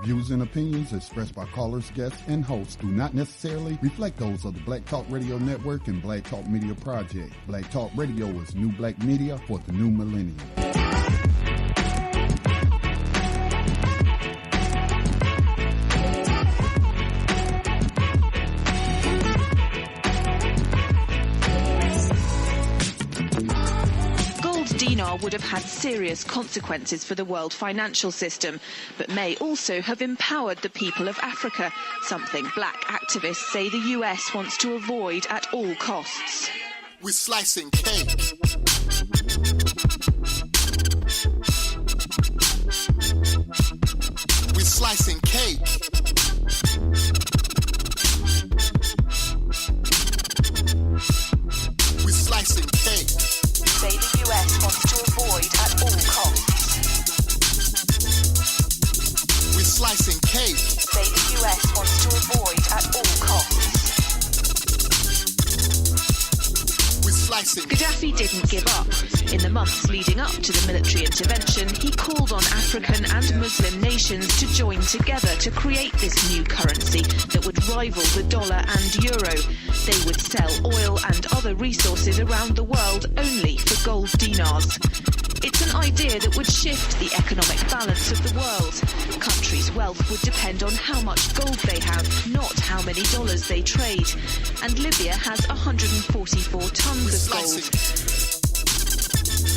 views and opinions expressed by callers, guests, and hosts do not necessarily reflect those of the Black Talk Radio Network and Black Talk Media Project. Black Talk Radio is new black media for the new millennium. Would have had serious consequences for the world financial system, but may also have empowered the people of Africa, something black activists say the US wants to avoid at all costs. We're slicing cake. We're slicing cake. We're slicing cake. Say the US wants to avoid at all costs. We're slicing cake. Say the US wants to avoid at all costs. We're slicing. Gaddafi didn't give up. In the months leading up to the military intervention, he called on African and Muslim nations to join together to create this new currency that would rival the dollar and euro. They would sell oil and other resources around the world only for gold dinars. It's an idea that would shift the economic balance of the world. Countries' wealth would depend on how much gold they have, not how many dollars they trade. And Libya has 144 tons of gold.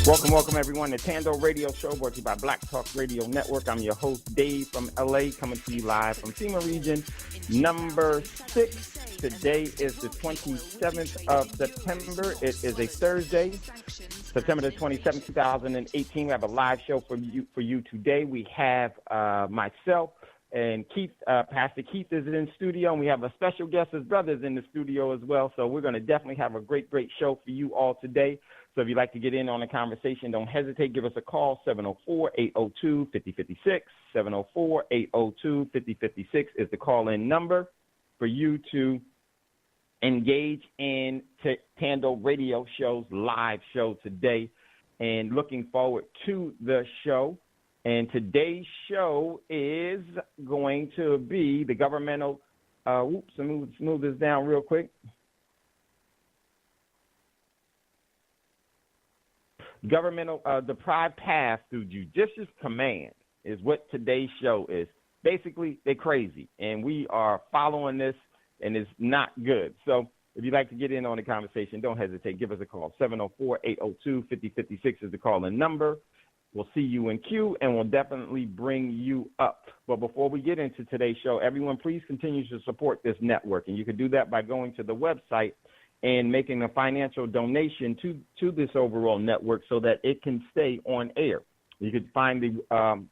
Welcome everyone to Thando Radio Show, brought to you by Black Talk Radio Network. I'm your host, Dave, from LA, coming to you live from FEMA region number 6. Today is the 27th of September. It is a Thursday, September the 27th, 2018. We have a live show for you today. We have myself and Keith, Pastor Keith is in studio, and we have a special guest. His brother's in the studio as well. So we're going to definitely have a great show for you all today. So if you'd like to get in on the conversation, don't hesitate. Give us a call, 704-802-5056. 704-802-5056 is the call-in number for you to engage in Thando Radio Show's live show today. And looking forward to the show. And today's show is going to be the governmental, let me smooth this down real quick. Governmental deprived path through judicious command is what today's show is. Basically, they're crazy, and we are following this, and it's not good. So if you'd like to get in on the conversation, don't hesitate. Give us a call. 704-802-5056 is the call-in number. We'll see you in queue, and we'll definitely bring you up. But before we get into today's show, everyone, please continue to support this network. And you can do that by going to the website and making a financial donation to this overall network so that it can stay on air. You can find the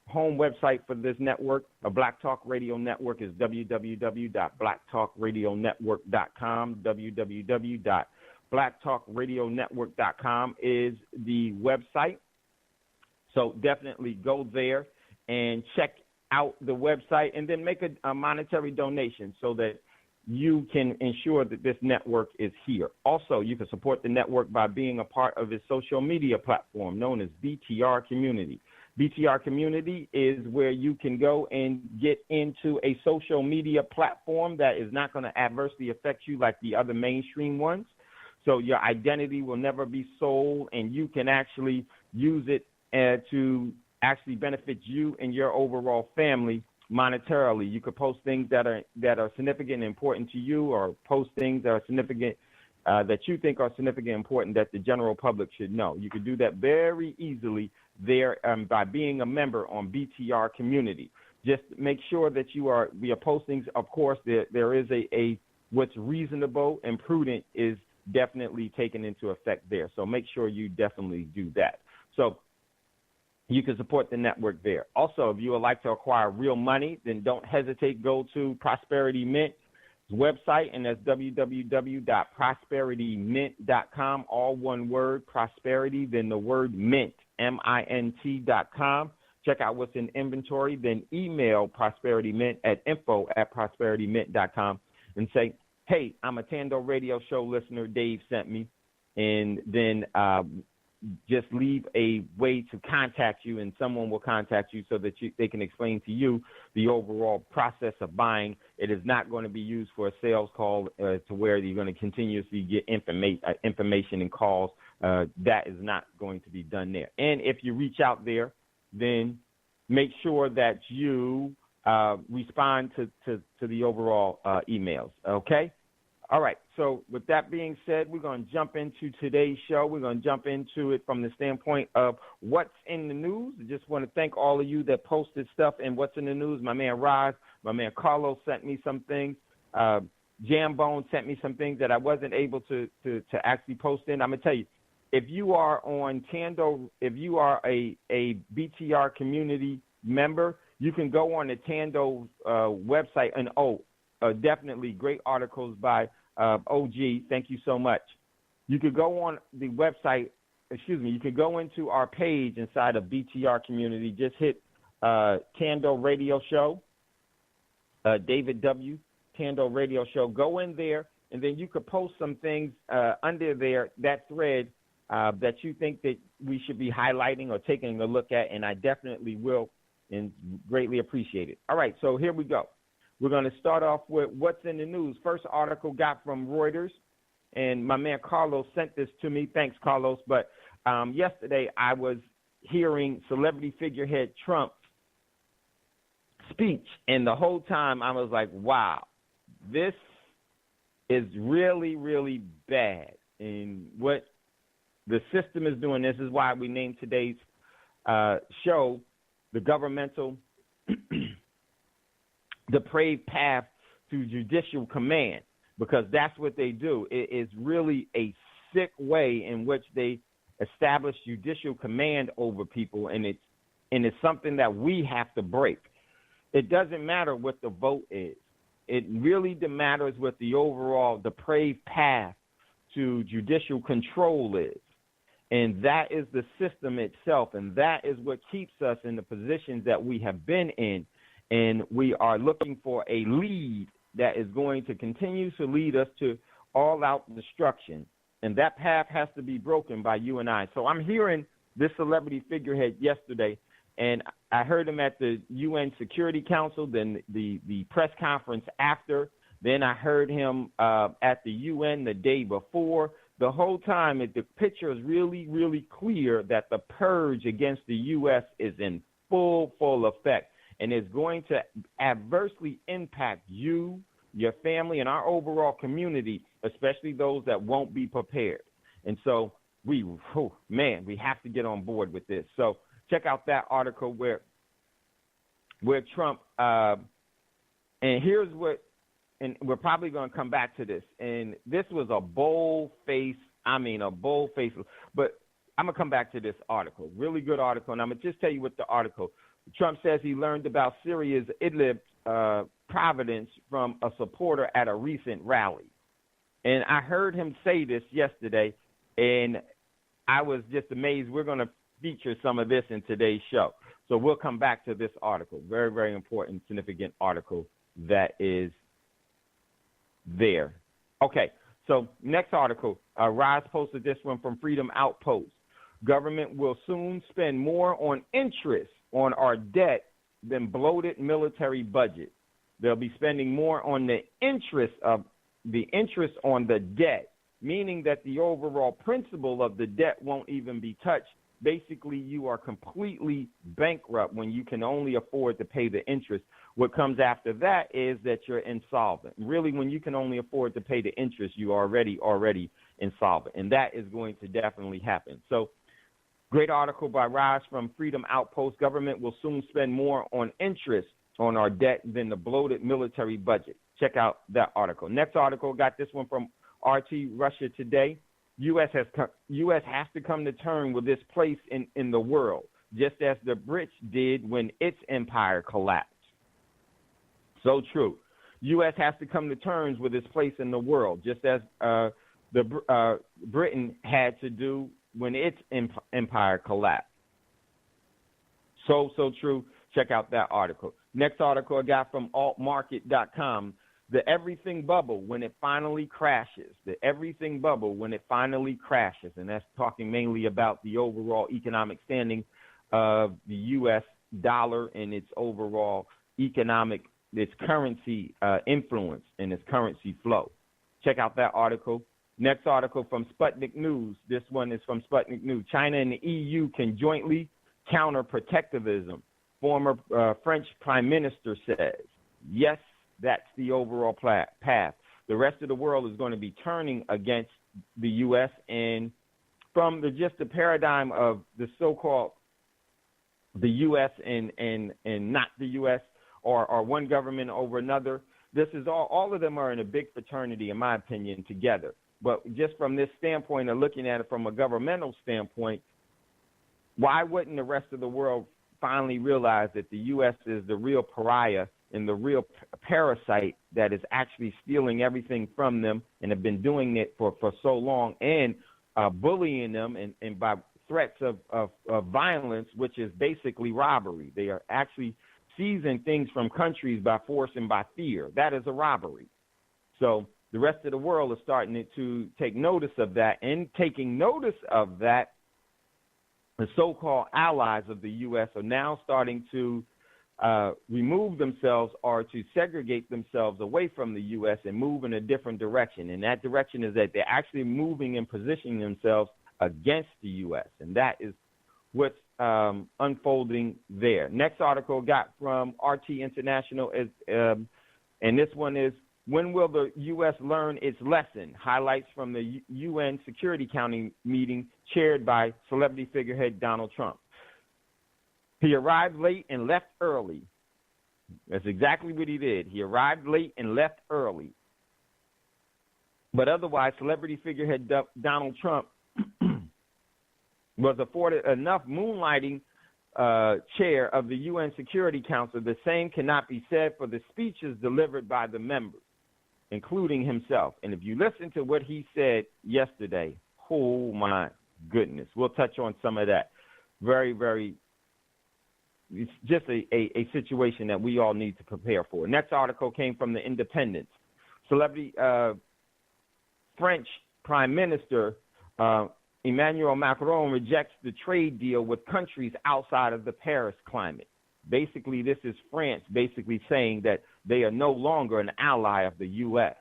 home website for this network, a Black Talk Radio Network, is www.blacktalkradionetwork.com. www.blacktalkradionetwork.com is the website. So definitely go there and check out the website and then make a monetary donation so that you can ensure that this network is here. Also, you can support the network by being a part of its social media platform known as BTR Community. BTR Community is where you can go and get into a social media platform that is not going to adversely affect you like the other mainstream ones. So your identity will never be sold, and you can actually use it to actually benefit you and your overall family monetarily. You could post things that are significant and important to you, or post things that are significant that you think are significant and important that the general public should know. You could do that very easily there by being a member on BTR Community. Just make sure that we are postings. Of course, there is a what's reasonable and prudent is definitely taken into effect there. So make sure you definitely do that. So you can support the network there. Also, if you would like to acquire real money, then don't hesitate. Go to Prosperity Mint's website, and that's www.prosperitymint.com, all one word, prosperity, then the word mint, MINT.com. Check out what's in inventory, then email Prosperity Mint at info@prosperitymint.com and say, hey, I'm a Thando Radio Show listener. Dave sent me. And then just leave a way to contact you, and someone will contact you so that they can explain to you the overall process of buying. It is not going to be used for a sales call to where you're going to continuously get information and calls. That is not going to be done there. And if you reach out there, then make sure that you respond to the overall emails, okay? All right, so with that being said, we're going to jump into today's show. We're going to jump into it from the standpoint of what's in the news. I just want to thank all of you that posted stuff in what's in the news. My man Roz, my man Carlos sent me some things. Jambone sent me some things that I wasn't able to actually post in. I'm going to tell you, if you are on Thando, if you are a BTR community member, you can go on the Thando website and, definitely great articles by OG. Thank you so much. You could go on the website, you could go into our page inside of BTR community. Just hit Thando Radio Show, David W. Thando Radio Show. Go in there, and then you could post some things under there, that thread, that you think that we should be highlighting or taking a look at, and I definitely will and greatly appreciate it. All right, so here we go. We're going to start off with what's in the news. First article got from Reuters, and my man Carlos sent this to me. Thanks, Carlos. But yesterday I was hearing celebrity figurehead Trump's speech, and the whole time I was like, wow, this is really, really bad. And what the system is doing, this is why we named today's show the Governmental Depraved Path to Judicial Command, because that's what they do. It is really a sick way in which they establish judicial command over people, and it's something that we have to break. It doesn't matter what the vote is. It really matters what the overall depraved path to judicial control is. And that is the system itself, and that is what keeps us in the positions that we have been in. And we are looking for a lead that is going to continue to lead us to all-out destruction. And that path has to be broken by you and I. So I'm hearing this celebrity figurehead yesterday, and I heard him at the UN Security Council, then the press conference after. Then I heard him at the UN the day before. The whole time, the picture is really, really clear that the purge against the U.S. is in full effect, and is going to adversely impact you, your family, and our overall community, especially those that won't be prepared. And so we have to get on board with this. So check out that article where Trump, and here's what, and we're probably going to come back to this, and this was a bold-faced, but I'm going to come back to this article, really good article, and I'm going to just tell you what the article. Trump says he learned about Syria's Idlib providence from a supporter at a recent rally. And I heard him say this yesterday, and I was just amazed. We're going to feature some of this in today's show. So we'll come back to this article, very, very important, significant article that is there. Okay, so next article, Roz posted this one from Freedom Outpost. Government will soon spend more on interest on our debt than bloated military budget. They'll be spending more on the interest on the debt, meaning that the overall principle of the debt won't even be touched. Basically, you are completely bankrupt when you can only afford to pay the interest. What comes after that is that you're insolvent. Really, when you can only afford to pay the interest, you are already insolvent, and that is going to definitely happen. So, great article by Raj from Freedom Outpost. Government will soon spend more on interest on our debt than the bloated military budget. Check out that article. Next article, got this one from RT Russia Today. U.S. has to come to terms with this place in the world, just as the Brits did when its empire collapsed. So true. U.S. has to come to terms with its place in the world, just as Britain had to do when its empire collapsed. So true. Check out that article. Next article I got from altmarket.com. the everything bubble when it finally crashes, the everything bubble when it finally crashes, and that's talking mainly about the overall economic standing of the U.S. dollar and its overall its currency influence and its currency flow. Check out that article. Next article from Sputnik News. This one is from Sputnik News. China and the EU can jointly counter protectivism. Former French Prime Minister says. Yes, that's the overall path. The rest of the world is going to be turning against the U.S. and from the paradigm of the so-called the U.S. and not the U.S. or one government over another. This is all of them are in a big fraternity, in my opinion, together. But just from this standpoint of looking at it from a governmental standpoint, why wouldn't the rest of the world finally realize that the U.S. is the real pariah and the real parasite that is actually stealing everything from them and have been doing it for so long and bullying them and by threats of violence, which is basically robbery. They are actually seizing things from countries by force and by fear. That is a robbery. So the rest of the world is starting to take notice of that, and taking notice of that, the so-called allies of the U.S. are now starting to remove themselves or to segregate themselves away from the U.S. and move in a different direction. And that direction is that they're actually moving and positioning themselves against the U.S., and that is what's unfolding there. Next article got from RT International, is, and this one is, when will the U.S. learn its lesson? Highlights from the UN Security Council meeting chaired by celebrity figurehead Donald Trump. He arrived late and left early. That's exactly what he did. He arrived late and left early. But otherwise, celebrity figurehead Donald Trump was afforded enough moonlighting chair of the UN Security Council. The same cannot be said for the speeches delivered by the members, including himself. And if you listen to what he said yesterday, oh my goodness, we'll touch on some of that. Very, very, it's just a situation that we all need to prepare for. Next article came from The Independent. Celebrity French Prime Minister Emmanuel Macron rejects the trade deal with countries outside of the Paris climate. Basically, this is France basically saying that they are no longer an ally of the U.S.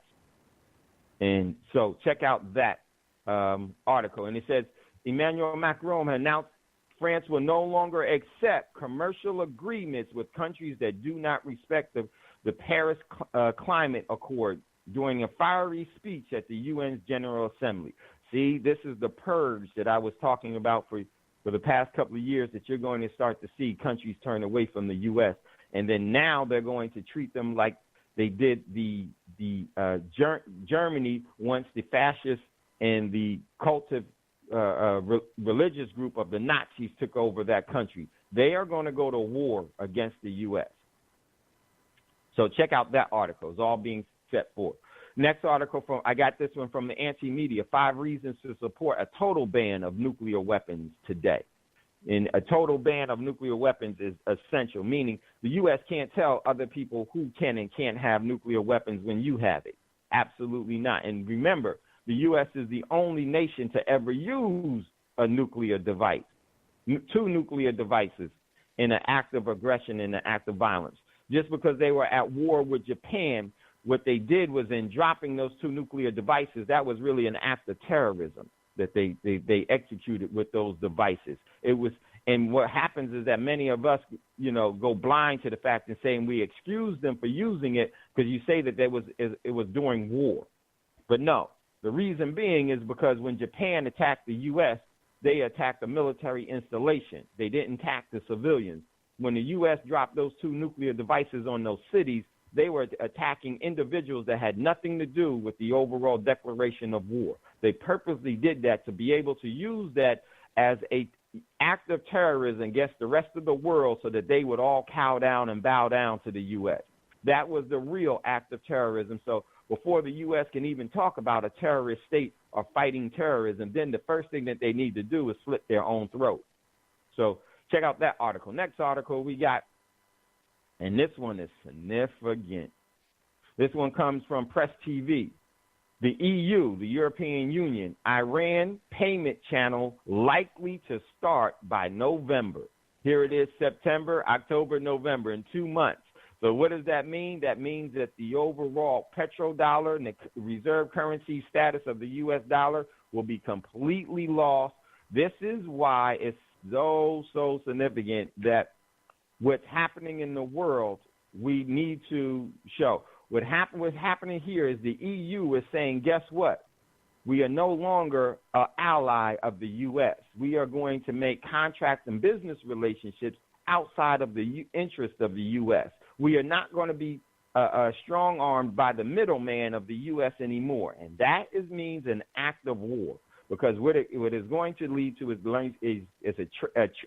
And so check out that article. And it says, Emmanuel Macron announced France will no longer accept commercial agreements with countries that do not respect the Paris Climate Accord during a fiery speech at the UN's General Assembly. See, this is the purge that I was talking about for the past couple of years, that you're going to start to see countries turn away from the U.S. And then now they're going to treat them like they did the Germany once the fascists and the cultive religious group of the Nazis took over that country. They are going to go to war against the U.S. So check out that article. It's all being set forth. Next article, I got this one from the Anti-Media, 5 reasons to support a total ban of nuclear weapons today. And a total ban of nuclear weapons is essential, meaning the U.S. can't tell other people who can and can't have nuclear weapons when you have it. Absolutely not. And remember, the U.S. is the only nation to ever use a nuclear device, 2 nuclear devices in an act of aggression and an act of violence. Just because they were at war with Japan, what they did was, in dropping those 2 nuclear devices, that was really an act of terrorism that they executed with those devices. It was, and what happens is that many of us, go blind to the fact and saying we excuse them for using it because you say that it was during war. But no, the reason being is because when Japan attacked the U.S., they attacked a military installation. They didn't attack the civilians. When the U.S. dropped those 2 nuclear devices on those cities, they were attacking individuals that had nothing to do with the overall declaration of war. They purposely did that to be able to use that as an act of terrorism against the rest of the world so that they would all cow down and bow down to the U.S. That was the real act of terrorism. So before the U.S. can even talk about a terrorist state or fighting terrorism, then the first thing that they need to do is slit their own throat. So check out that article. Next article we got, and this one is significant. This one comes from Press TV. The EU, the European Union, Iran payment channel likely to start by November. Here it is, September, October, November, in 2 months. So what does that mean? That means that the overall petrodollar and the reserve currency status of the U.S. dollar will be completely lost. This is why it's so significant that what's happening in the world, we need to show. What's happening here is the EU is saying, guess what? We are no longer an ally of the U.S. We are going to make contract and business relationships outside of the interest of the U.S. We are not going to be strong-armed by the middleman of the U.S. anymore. And that means an act of war, because what it is going to lead to is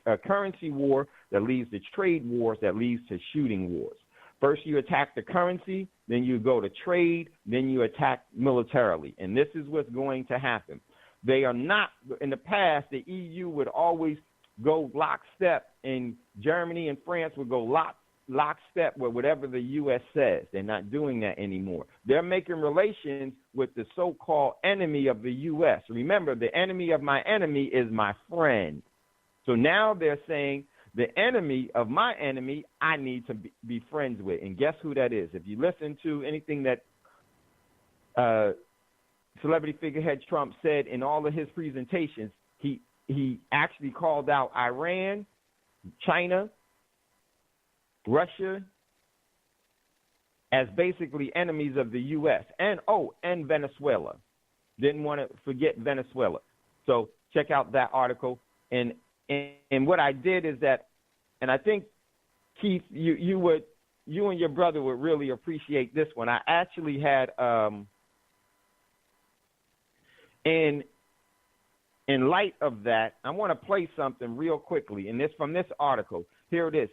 a currency war that leads to trade wars that leads to shooting wars. First you attack the currency, then you go to trade, then you attack militarily. And this is what's going to happen. They are not, in the past, the EU would always go lockstep, and Germany and France would go lockstep with whatever the U.S. says. They're not doing that anymore. They're making relations with the so-called enemy of the U.S. Remember, the enemy of my enemy is my friend. So now they're saying, the enemy of my enemy, I need to be friends with. And guess who that is? If you listen to anything that celebrity figurehead Trump said in all of his presentations, he actually called out Iran, China, Russia as basically enemies of the U.S. and Venezuela. Didn't want to forget Venezuela. So check out that article. And what I did is that, and I think, Keith, you and your brother would really appreciate this one. I actually had in light of that, I want to play something real quickly, and this from this article. Here it is.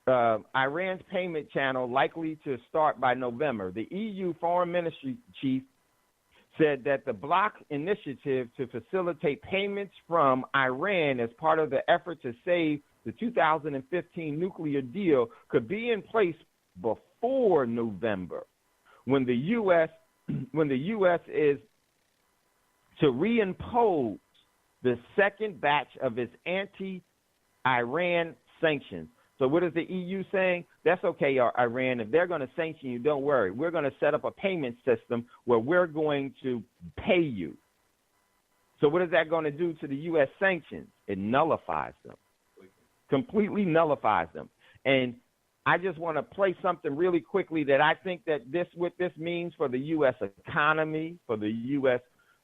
Iran's payment channel likely to start by November. The EU Foreign Ministry chief said that the bloc initiative to facilitate payments from Iran as part of the effort to save the 2015 nuclear deal could be in place before November, when the U.S. is to reimpose the second batch of its anti-Iran sanctions. So what is the EU saying? That's okay, Iran. If they're going to sanction you, don't worry. We're going to set up a payment system where we're going to pay you. So what is that going to do to the U.S. sanctions? It nullifies them, completely nullifies them. And I just want to play something really quickly that I think that what this means for the U.S. economy, for the U.S.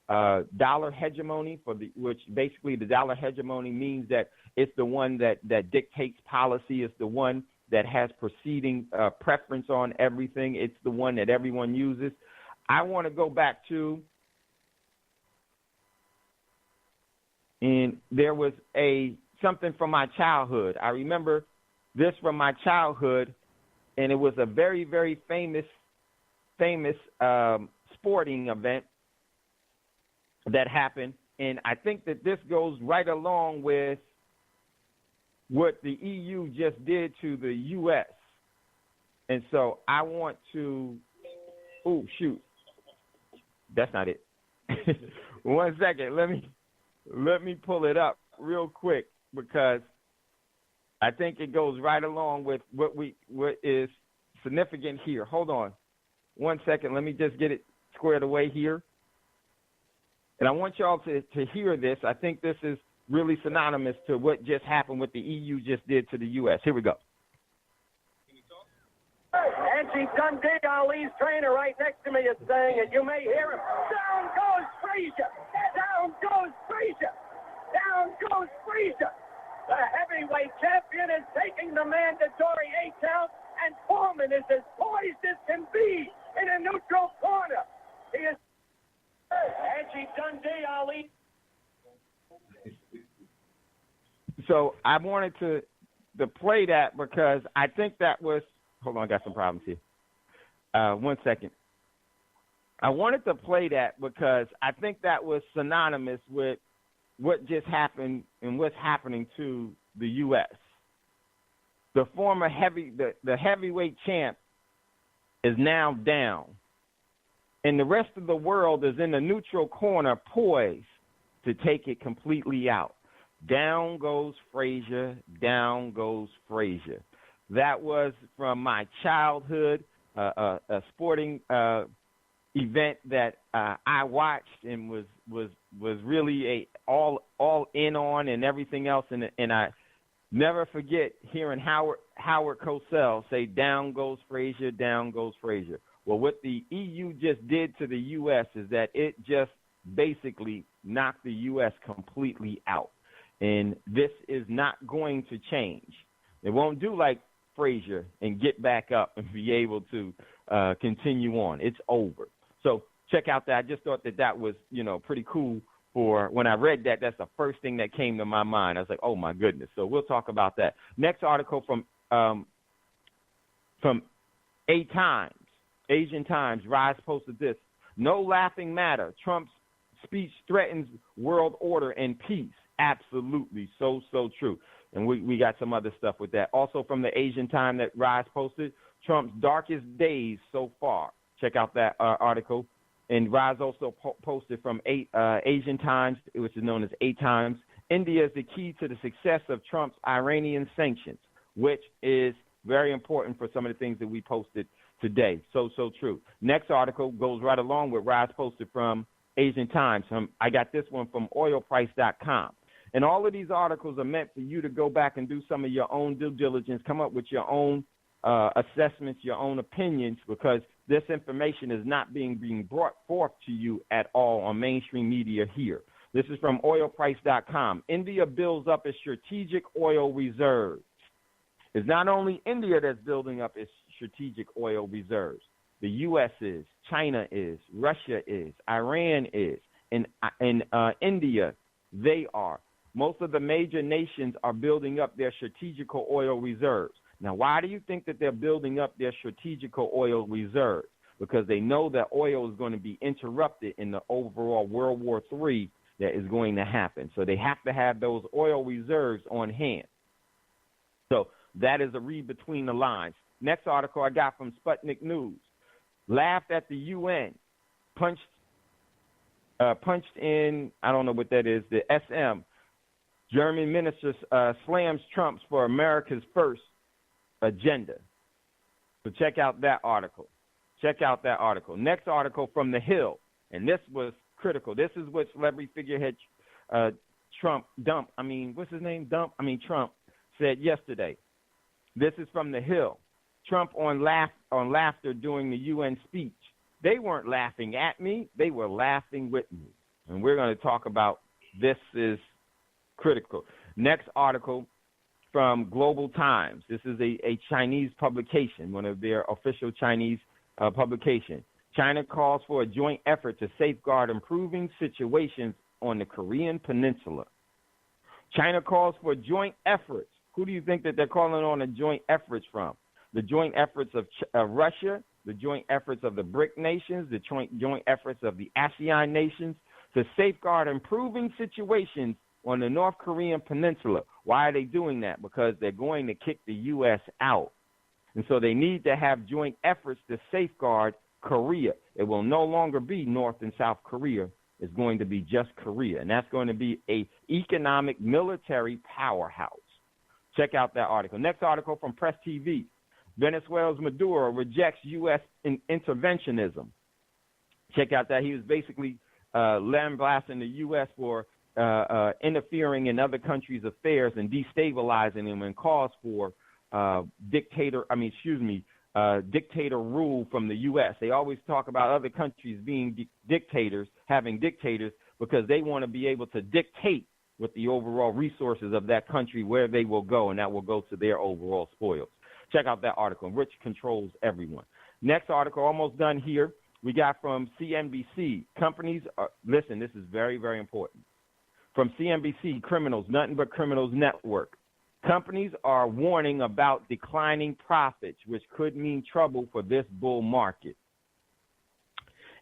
Dollar hegemony, which basically the dollar hegemony means that it's the one that dictates policy. It's the one that has proceeding preference on everything. It's the one that everyone uses. I want to go back to, and there was something from my childhood. I remember this from my childhood, and it was a very, very famous sporting event that happened, and I think that this goes right along with what the EU just did to the U.S. And so I want to, that's not it. 1 second, let me pull it up real quick, because I think it goes right along with what is significant here. Hold on 1 second, let me just get it squared away here. And I want y'all to hear this. I think this is really synonymous to what just happened, what the EU just did to the U.S. Here we go. Angie Dundee, Ali's trainer, right next to me is saying it. You may hear him. Down goes Frazier. Down goes Frazier. Down goes Frazier. The heavyweight champion is taking the mandatory 8 count, and Foreman is as poised as can be in a neutral corner. He is Angie Dundee, Ali. So I wanted to play that because I think that was, hold on, I got some problems here. 1 second. I wanted to play that because I think that was synonymous with what just happened and what's happening to the U.S. The former the heavyweight champ is now down, and the rest of the world is in the neutral corner, poised to take it completely out. Down goes Frazier, down goes Frazier. That was from my childhood, a sporting event that I watched and was really all in on and everything else, and I never forget hearing Howard Cosell say, "Down goes Frazier, down goes Frazier." Well, what the EU just did to the U.S. is that it just basically knocked the U.S. completely out. And this is not going to change. It won't do like Frazier and get back up and be able to continue on. It's over. So check out that. I just thought that was, pretty cool. For when I read that, that's the first thing that came to my mind. I was like, oh, my goodness. So we'll talk about that. Next article from A-Times, Asian Times, Rise posted this. No laughing matter. Trump's speech threatens world order and peace. Absolutely. So true. And we got some other stuff with that. Also from the Asian Times that Rise posted, Trump's darkest days so far. Check out that article. And Rise also posted from Asian Times, which is known as A-Times. India is the key to the success of Trump's Iranian sanctions, which is very important for some of the things that we posted today. So true. Next article goes right along with Rise posted from Asian Times. I got this one from oilprice.com. And all of these articles are meant for you to go back and do some of your own due diligence, come up with your own assessments, your own opinions, because this information is not being brought forth to you at all on mainstream media here. This is from oilprice.com. India builds up its strategic oil reserves. It's not only India that's building up its strategic oil reserves. The U.S. is, China is, Russia is, Iran is, and India, they are. Most of the major nations are building up their strategical oil reserves. Now, why do you think that they're building up their strategical oil reserves? Because they know that oil is going to be interrupted in the overall World War III that is going to happen. So they have to have those oil reserves on hand. So that is a read between the lines. Next article I got from Sputnik News. Laughed at the UN, punched in, I don't know what that is, the SM. German minister slams Trump for America's first agenda. So check out that article. Next article from The Hill, and this was critical. This is what celebrity figurehead Trump said yesterday. This is from The Hill. Trump on laughter during the UN speech. They weren't laughing at me. They were laughing with me. And we're going to talk about this is critical. Next article from Global Times. This is a Chinese publication, one of their official Chinese publications. China calls for a joint effort to safeguard improving situations on the Korean Peninsula. China calls for joint efforts. Who do you think that they're calling on a joint efforts from? The joint efforts of Russia, the joint efforts of the BRIC nations, the joint efforts of the ASEAN nations to safeguard improving situations on the North Korean Peninsula. Why are they doing that? Because they're going to kick the U.S. out. And so they need to have joint efforts to safeguard Korea. It will no longer be North and South Korea. It's going to be just Korea. And that's going to be an economic military powerhouse. Check out that article. Next article from Press TV. Venezuela's Maduro rejects U.S. interventionism. Check out that. He was basically lambasting the U.S. for interfering in other countries' affairs and destabilizing them, and calls for dictator rule from the U.S. They always talk about other countries being dictators, having dictators, because they want to be able to dictate with the overall resources of that country where they will go, and that will go to their overall spoils. Check out that article. Rich controls everyone. Next article, almost done here. We got from CNBC. Companies listen, this is very, very important. From CNBC, criminals, nothing but criminals network. Companies are warning about declining profits, which could mean trouble for this bull market.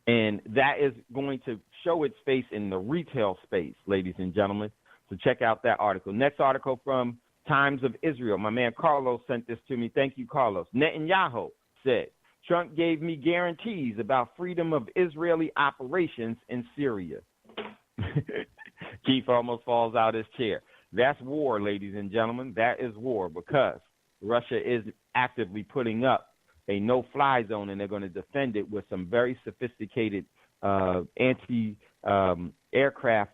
And that is going to show its face in the retail space, ladies and gentlemen. So check out that article. Next article from Times of Israel. My man Carlos sent this to me. Thank you, Carlos. Netanyahu said Trump gave me guarantees about freedom of Israeli operations in Syria. Keith almost falls out his chair. That's war, ladies and gentlemen. That is war because Russia is actively putting up a no-fly zone, and they're going to defend it with some very sophisticated anti-aircraft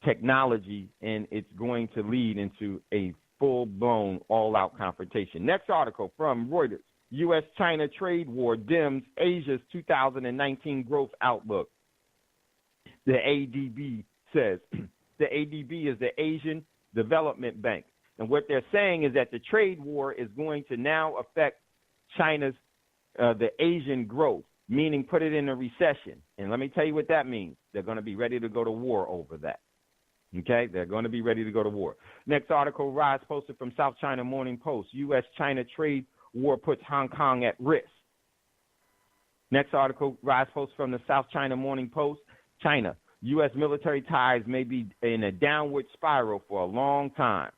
technology, and it's going to lead into a full-blown, all-out confrontation. Next article from Reuters. U.S.-China trade war dims Asia's 2019 growth outlook. The ADB says. The ADB is the Asian Development Bank. And what they're saying is that the trade war is going to now affect China's, the Asian growth, meaning put it in a recession. And let me tell you what that means. They're going to be ready to go to war over that. Okay? They're going to be ready to go to war. Next article, rise posted from South China Morning Post. U.S.-China trade war puts Hong Kong at risk. Next article, rise post from the South China Morning Post. China, U.S. military ties may be in a downward spiral for a long time.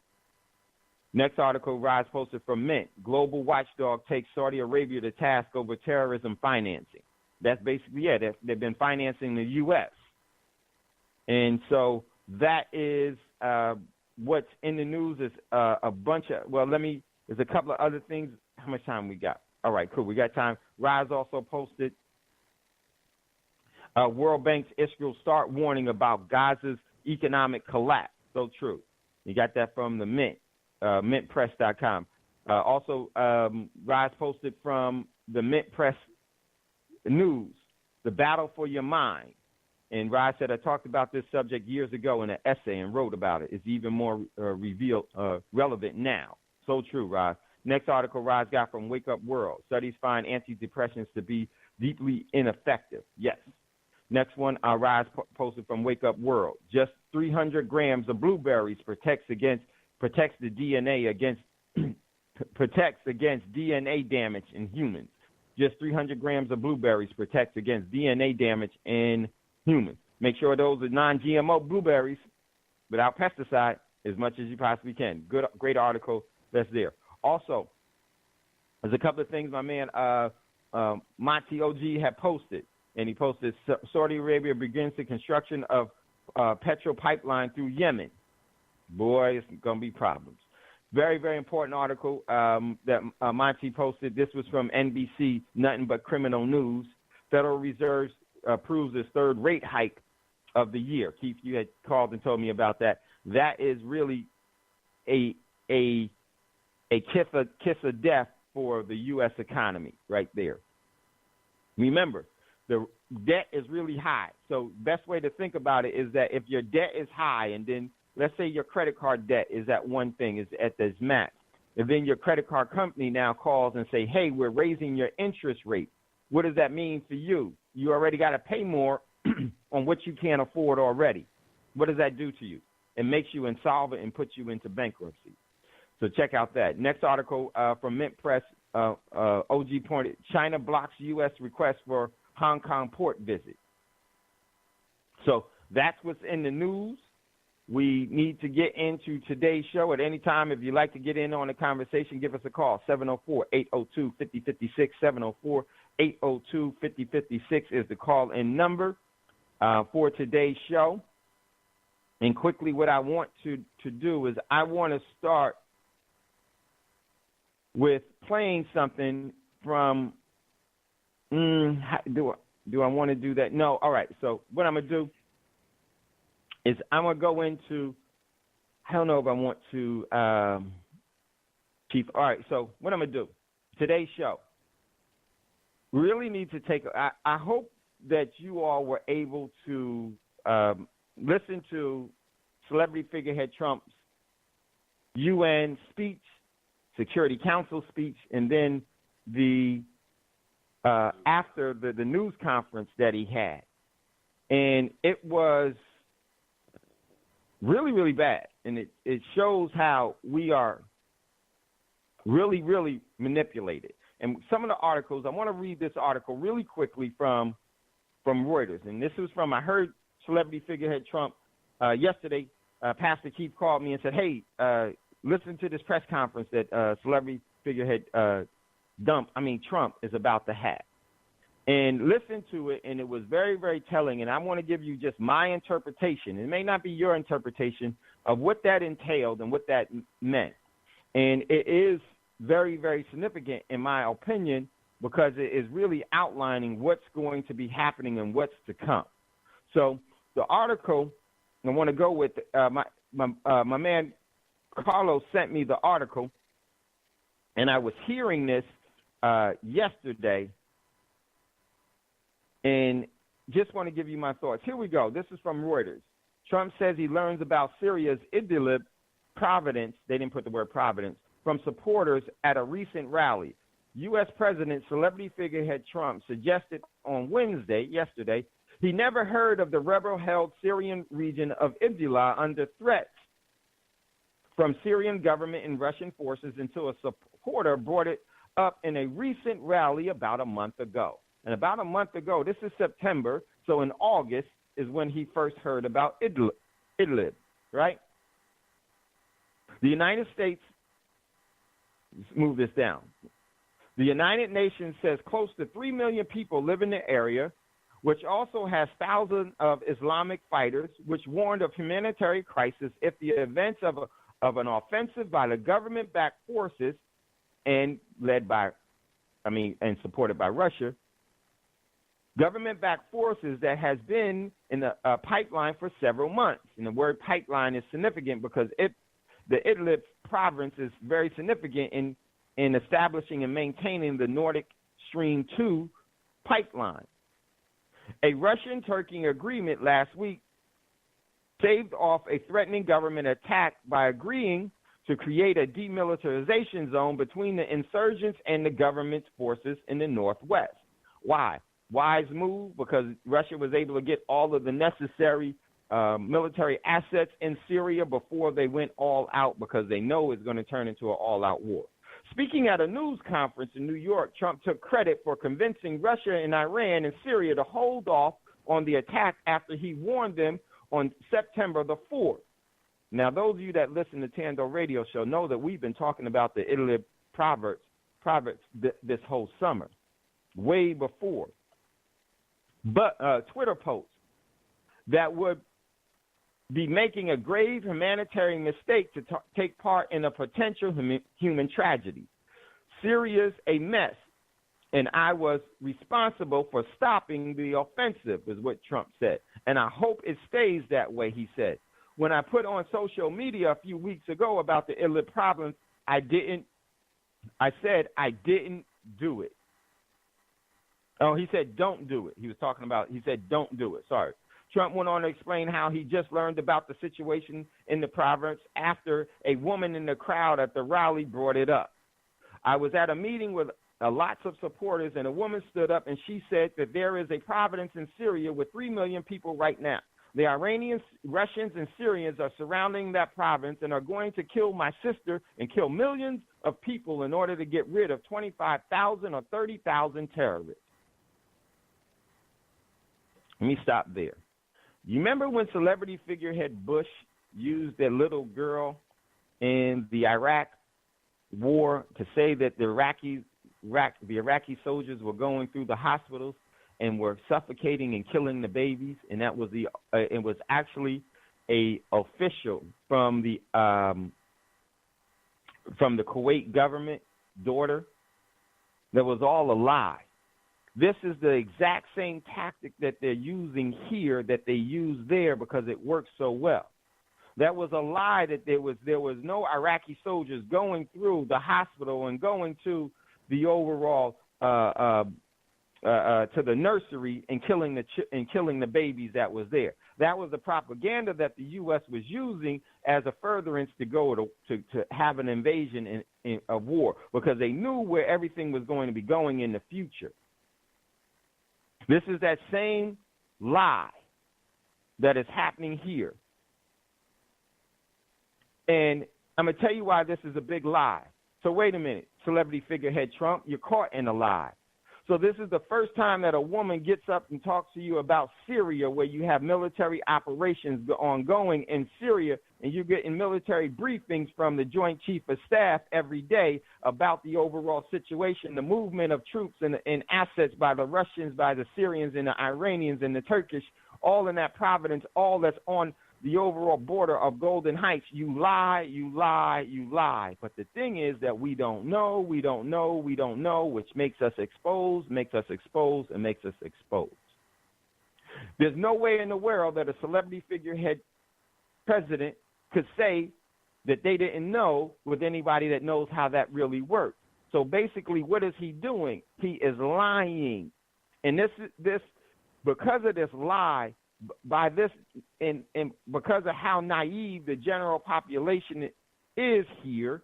Next article, rise posted from Mint. Global watchdog takes Saudi Arabia to task over terrorism financing. That's basically it. They've been financing the U.S. And so that is what's in the news is a bunch of, there's a couple of other things. How much time we got? All right, cool. We got time. Rise also posted World Bank's Israel start warning about Gaza's economic collapse. So true. You got that from the Mint, mintpress.com. Also, Rise posted from the Mint Press News, the battle for your mind. And Rise said, I talked about this subject years ago in an essay and wrote about it. It's even more relevant now. So true, Rise. Next article, Rise got from Wake Up World. Studies find antidepressants to be deeply ineffective. Yes. Next one, Rise posted from Wake Up World. Just 300 grams of blueberries protects against DNA damage in humans. Just 300 grams of blueberries protects against DNA damage in humans. Make sure those are non-GMO blueberries without pesticide as much as you possibly can. Great article that's there. Also, there's a couple of things my man Monty OG had posted, and he posted Saudi Arabia begins the construction of petrol pipeline through Yemen. Boy, it's going to be problems. Very, very important article that Monty posted. This was from NBC, Nothing But Criminal News. Federal Reserve approves its third rate hike of the year. Keith, you had called and told me about that. That is really a kiss of death for the U.S. economy right there. Remember, the debt is really high. So best way to think about it is that if your debt is high and then let's say your credit card debt is at one thing, is at this max, and then your credit card company now calls and say, hey, we're raising your interest rate. What does that mean for you? You already got to pay more on what you can't afford already. What does that do to you? It makes you insolvent and puts you into bankruptcy. So check out that. Next article from Mint Press, OG pointed, China blocks U.S. request for Hong Kong port visit. So that's what's in the news. We need to get into today's show at any time. If you'd like to get in on the conversation, give us a call, 704-802-5056, 704-802-5056 is the call-in number for today's show. And quickly, what I want to do is I want to start with playing something from, do I want to do that? No. All right. So what I'm going to do is I'm going to go into, I don't know if I want to, Chief. All right. So what I'm going to do, today's show, we really need to take, I hope that you all were able to listen to celebrity figurehead Trump's UN speech, Security Council speech, and then the after the news conference that he had. And it was really, really bad. And it shows how we are really, really manipulated. And some of the articles, I want to read this article really quickly from Reuters. And this was from, I heard celebrity figurehead Trump yesterday. Pastor Keith called me and said, hey, listen to this press conference that celebrity figurehead Trump is about to have. And listen to it, and it was very, very telling. And I want to give you just my interpretation. It may not be your interpretation of what that entailed and what that meant. And it is very, very significant, in my opinion, because it is really outlining what's going to be happening and what's to come. So the article, I want to go with my man Carlos sent me the article, and I was hearing this yesterday. And just want to give you my thoughts. Here we go. This is from Reuters. Trump says he learns about Syria's Idlib providence. They didn't put the word providence from supporters at a recent rally. U.S. President, celebrity figurehead Trump suggested on yesterday, he never heard of the rebel-held Syrian region of Idlib under threats from Syrian government and Russian forces until a supporter brought it up in a recent rally about a month ago. And about a month ago, this is September, so in August is when he first heard about Idlib, right? The United States, let's move this down. The United Nations says close to 3 million people live in the area, which also has thousands of Islamic fighters, which warned of humanitarian crisis if the events of an offensive by the government-backed forces and supported by Russia, government-backed forces that has been in the pipeline for several months. And the word pipeline is significant because the Idlib province is very significant in establishing and maintaining the Nordic Stream 2 pipeline. A Russian-Turkey agreement last week staved off a threatening government attack by agreeing to create a demilitarization zone between the insurgents and the government's forces in the northwest. Why? Wise move, because Russia was able to get all of the necessary military assets in Syria before they went all out, because they know it's going to turn into an all-out war. Speaking at a news conference in New York, Trump took credit for convincing Russia and Iran and Syria to hold off on the attack after he warned them on September the 4th. Now, those of you that listen to Thando Radio Show know that we've been talking about the Idlib province this whole summer, way before. But Twitter posts that would be making a grave humanitarian mistake to take part in a potential human tragedy. Syria's a mess, and I was responsible for stopping the offensive, is what Trump said. And I hope it stays that way, he said. When I put on social media a few weeks ago about the Idlib province, I said I didn't do it. Oh, he said don't do it. He said don't do it. Sorry. Trump went on to explain how he just learned about the situation in the province after a woman in the crowd at the rally brought it up. I was at a meeting with lots of supporters, and a woman stood up, and she said that there is a province in Syria with 3 million people right now. The Iranians, Russians, and Syrians are surrounding that province and are going to kill my sister and kill millions of people in order to get rid of 25,000 or 30,000 terrorists. Let me stop there. You remember when celebrity figurehead Bush used that little girl in the Iraq war to say that the Iraqi soldiers were going through the hospitals and were suffocating and killing the babies? And that was it was actually a official from the Kuwait government, daughter. That was all a lie. This is the exact same tactic that they're using here that they used there because it works so well. That was a lie that there was no Iraqi soldiers going through the hospital and going to the overall to the nursery and killing the babies that was there. That was the propaganda that the U.S. was using as a furtherance to go to have an invasion of war, because they knew where everything was going to be going in the future. This is that same lie that is happening here. And I'm going to tell you why this is a big lie. So wait a minute, celebrity figurehead Trump, you're caught in a lie. So this is the first time that a woman gets up and talks to you about Syria, where you have military operations ongoing in Syria, and you're getting military briefings from the Joint Chief of Staff every day about the overall situation, the movement of troops and assets by the Russians, by the Syrians and the Iranians and the Turkish, all in that providence, all that's on the overall border of Golden Heights. You lie, you lie, you lie. But the thing is that we don't know, which makes us exposed, and makes us exposed. There's no way in the world that a celebrity figurehead president could say that they didn't know with anybody that knows how that really works. So basically, what is he doing? He is lying. And this because of this lie, by this, and because of how naive the general population is here,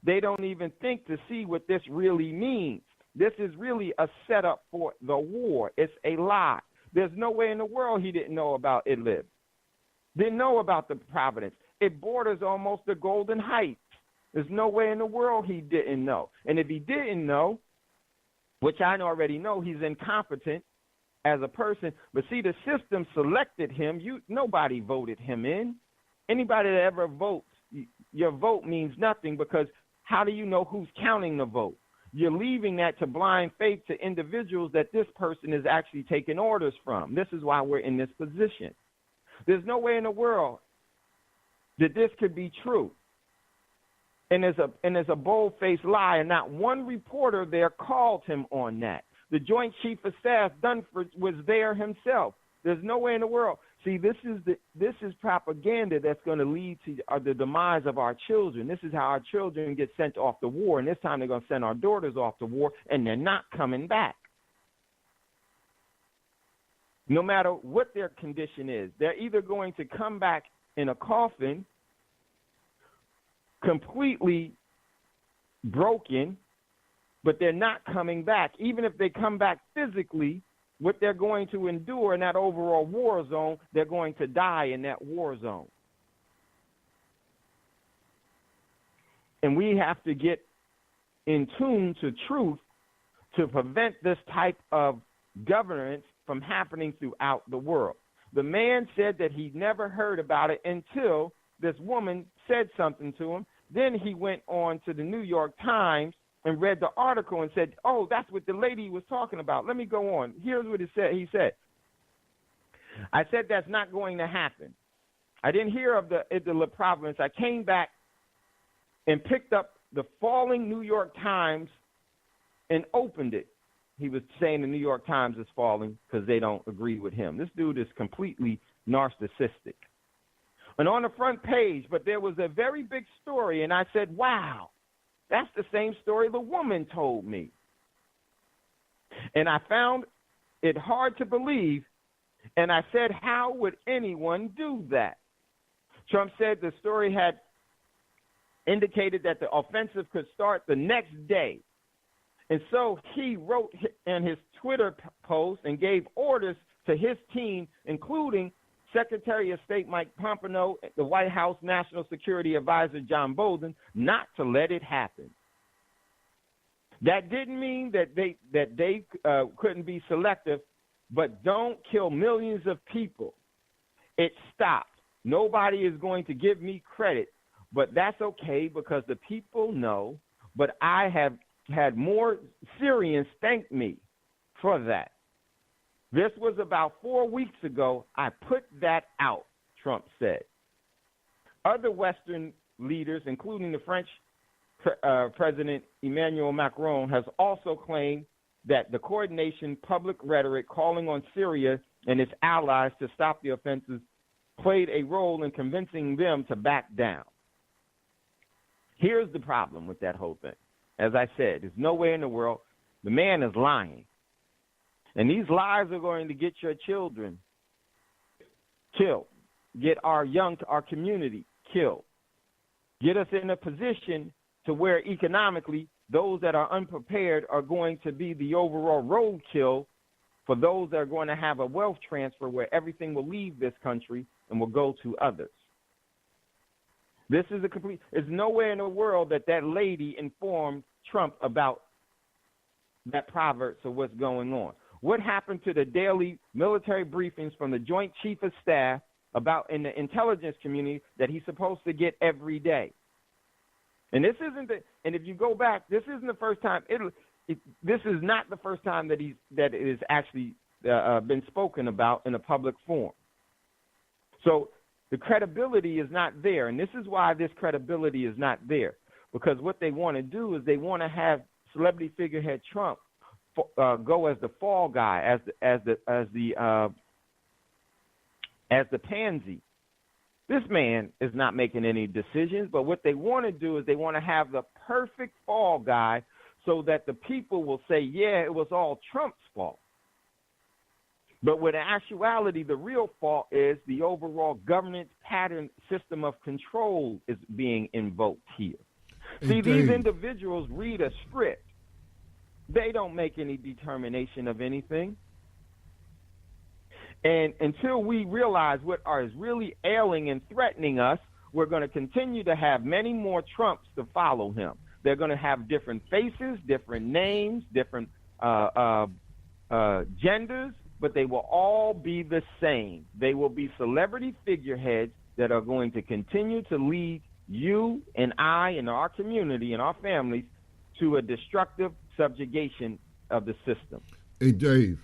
they don't even think to see what this really means. This is really a setup for the war. It's a lie. There's no way in the world he didn't know about Idlib. Didn't know about the Providence. It borders almost the Golden Heights. There's no way in the world he didn't know. And if he didn't know, which I already know, he's incompetent as a person. But see, the system selected him. Nobody voted him in. Anybody that ever votes, your vote means nothing, because how do you know who's counting the vote? You're leaving that to blind faith to individuals that this person is actually taking orders from. This is why we're in this position. There's no way in the world that this could be true. And there's a bold-faced lie, and not one reporter there called him on that. The Joint Chief of Staff, Dunford, was there himself. There's no way in the world. See, this is propaganda that's going to lead to the demise of our children. This is how our children get sent off to war, and this time they're going to send our daughters off to war, and they're not coming back. No matter what their condition is, they're either going to come back in a coffin, completely broken, but they're not coming back. Even if they come back physically, what they're going to endure in that overall war zone, they're going to die in that war zone. And we have to get in tune to truth to prevent this type of governance from happening throughout the world. The man said that he never heard about it until this woman said something to him. Then he went on to the New York Times and read the article and said, oh, that's what the lady was talking about. Let me go on. Here's what it said. He said, I said that's not going to happen. I didn't hear of the Idlib province. I came back and picked up the falling New York Times and opened it. He was saying the New York Times is falling because they don't agree with him. This dude is completely narcissistic. And on the front page, but there was a very big story, and I said, wow, that's the same story the woman told me. And I found it hard to believe, and I said, how would anyone do that? Trump said the story had indicated that the offensive could start the next day. And so he wrote in his Twitter post and gave orders to his team, including Secretary of State Mike Pompeo, the White House National Security Advisor John Bolton, not to let it happen. That didn't mean that they couldn't be selective, but don't kill millions of people. It stopped. Nobody is going to give me credit, but that's okay because the people know. But I have had more Syrians thank me for that. This was about 4 weeks ago. I put that out, Trump said. Other Western leaders, including the French President Emmanuel Macron, has also claimed that the coordination public rhetoric calling on Syria and its allies to stop the offensive played a role in convincing them to back down. Here's the problem with that whole thing. As I said, there's no way in the world. The man is lying. And these lies are going to get your children killed, get our community killed, get us in a position to where economically those that are unprepared are going to be the overall roadkill for those that are going to have a wealth transfer where everything will leave this country and will go to others. This is there's nowhere in the world that lady informed Trump about that proverb of what's going on? What happened to the daily military briefings from the Joint Chief of Staff about in the intelligence community that he's supposed to get every day? And this isn't and if you go back, this isn't the first time. This is not the first time that it is actually been spoken about in a public forum. So the credibility is not there, and this is why this credibility is not there, because what they want to do is they want to have celebrity figurehead Trump go as the fall guy, as the pansy. This man is not making any decisions, but what they want to do is they want to have the perfect fall guy so that the people will say, yeah, it was all Trump's fault. But when in actuality, the real fault is the overall governance pattern system of control is being invoked here. See, these individuals read a script. They don't make any determination of anything. And until we realize what is really ailing and threatening us, we're going to continue to have many more Trumps to follow him. They're going to have different faces, different names, different genders, but they will all be the same. They will be celebrity figureheads that are going to continue to lead you and I and our community and our families to a destructive subjugation of the system. Hey, Dave.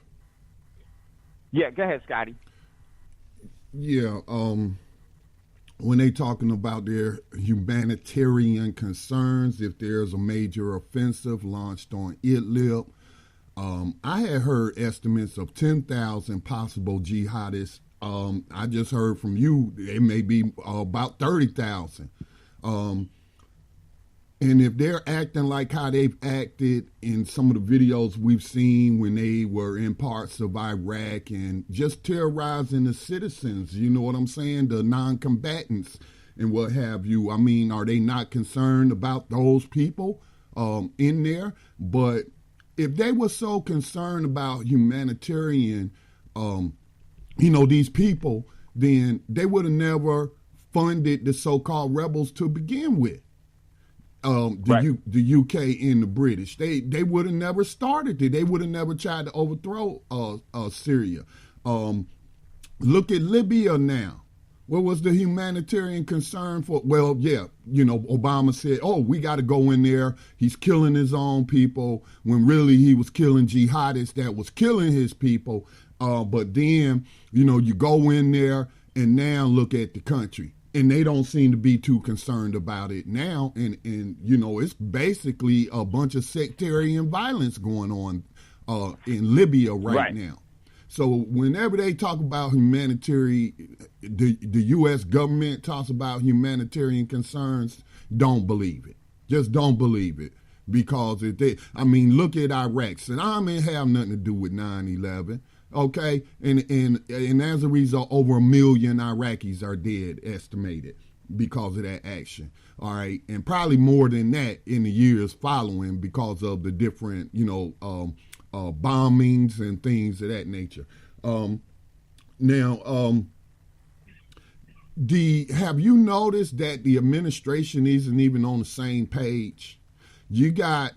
Yeah, go ahead, Scotty. Yeah, when they talking about their humanitarian concerns, if there's a major offensive launched on Idlib, I had heard estimates of 10,000 possible jihadists. I just heard from you it may be about 30,000. And if they're acting like how they've acted in some of the videos we've seen when they were in parts of Iraq and just terrorizing the citizens, you know what I'm saying, the non-combatants and what have you, I mean, are they not concerned about those people in there? But if they were so concerned about humanitarian, these people, then they would have never funded the so-called rebels to begin with. The UK and the British, they would have never started it. They would have never tried to overthrow Syria. Look at Libya now. What was the humanitarian concern for? Well, yeah, Obama said, we got to go in there. He's killing his own people, when really he was killing jihadists that was killing his people. But then, you go in there and now look at the country. And they don't seem to be too concerned about it now. And it's basically a bunch of sectarian violence going on in Libya right now. So whenever they talk about humanitarian, the U.S. government talks about humanitarian concerns, don't believe it. Just don't believe it. Because look at Iraq. Saddam didn't have nothing to do with 9/11. Okay, and as a result, over 1 million Iraqis are dead, estimated, because of that action. All right, and probably more than that in the years following because of the different, bombings and things of that nature. Have you noticed that the administration isn't even on the same page? You got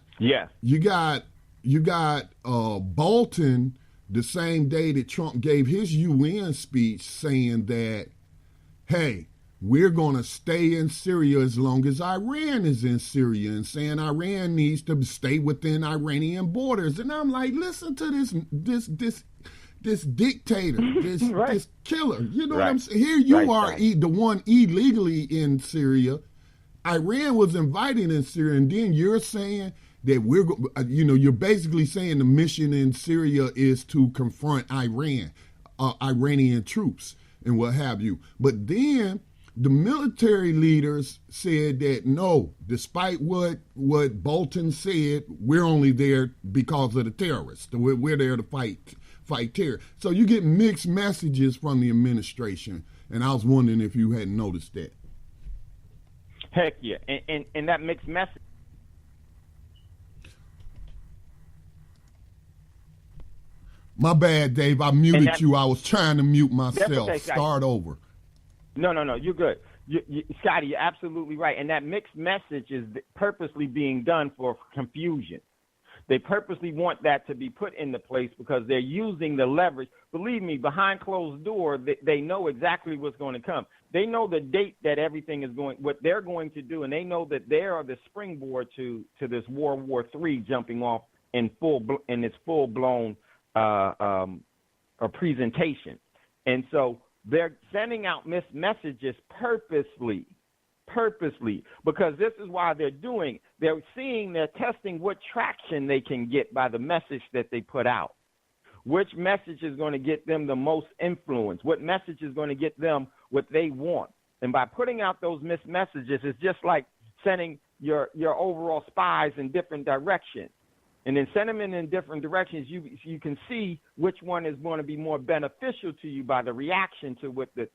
Bolton. The same day that Trump gave his UN speech saying that, hey, we're going to stay in Syria as long as Iran is in Syria, and saying Iran needs to stay within Iranian borders. And I'm like, listen to this dictator, this killer. You know what I'm saying? Here you are, the one illegally in Syria. Iran was invited in Syria, and then you're saying that you're basically saying the mission in Syria is to confront Iranian troops and what have you. But then the military leaders said that no, despite what Bolton said, we're only there because of the terrorists. We're there to fight terror. So you get mixed messages from the administration, and I was wondering if you hadn't noticed that. Heck yeah, and that mixed message. My bad, Dave. I muted you. I was trying to mute myself. Okay, start over. No, you're good. Scotty, you're absolutely right. And that mixed message is purposely being done for confusion. They purposely want that to be put into place because they're using the leverage. Believe me, behind closed door, they know exactly what's going to come. They know the date that everything is going, what they're going to do, and they know that they are the springboard to this World War III jumping off in its full-blown presentation. And so they're sending out missed messages purposely, because this is why they're doing. They're testing what traction they can get by the message that they put out. Which message is going to get them the most influence? What message is going to get them what they want? And by putting out those missed messages, it's just like sending your overall spies in different directions. And then send them in different directions. You can see which one is going to be more beneficial to you by the reaction to what the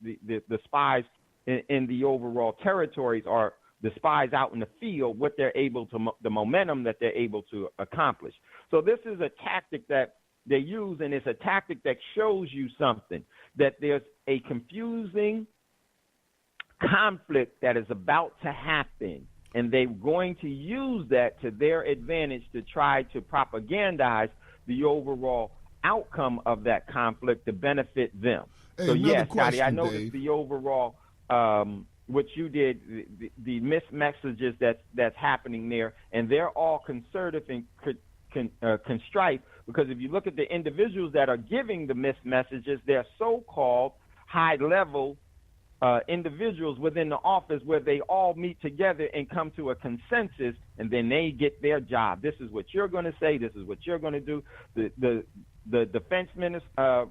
spies in the overall territories are, the spies out in the field, what they're able to, the momentum that they're able to accomplish. So this is a tactic that they use, and it's a tactic that shows you something, that there's a confusing conflict that is about to happen. And they're going to use that to their advantage to try to propagandize the overall outcome of that conflict to benefit them. Hey, so, yes, Scotty, I Dave. noticed the overall, what you did, the missed messages that's happening there, and they're all concerted and contrite, because if you look at the individuals that are giving the missed messages, they're so-called high-level individuals within the office where they all meet together and come to a consensus, and then they get their job. This is what you're going to say. This is what you're going to do. The defense minister,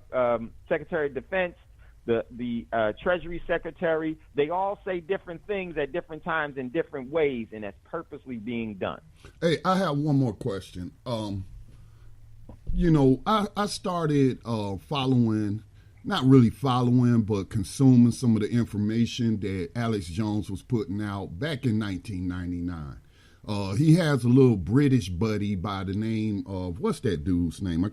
Secretary of Defense, the Treasury Secretary, they all say different things at different times in different ways, and that's purposely being done. Hey, I have one more question. I started following, not really following, but consuming some of the information that Alex Jones was putting out back in 1999. He has a little British buddy by the name of, what's that dude's name?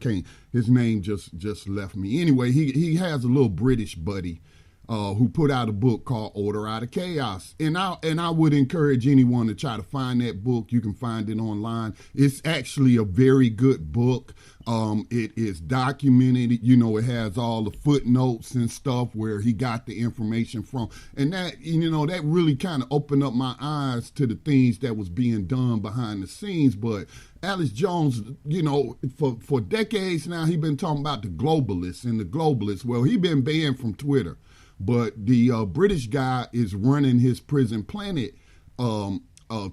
His name just left me. Anyway, he has a little British buddy who put out a book called Order Out of Chaos. And I would encourage anyone to try to find that book. You can find it online. It's actually a very good book. It is documented. It has all the footnotes and stuff where he got the information from. And that, that really kind of opened up my eyes to the things that was being done behind the scenes. But Alex Jones, for decades now, he's been talking about the globalists and the globalists. Well, he's been banned from Twitter. But the British guy is running his Prison Planet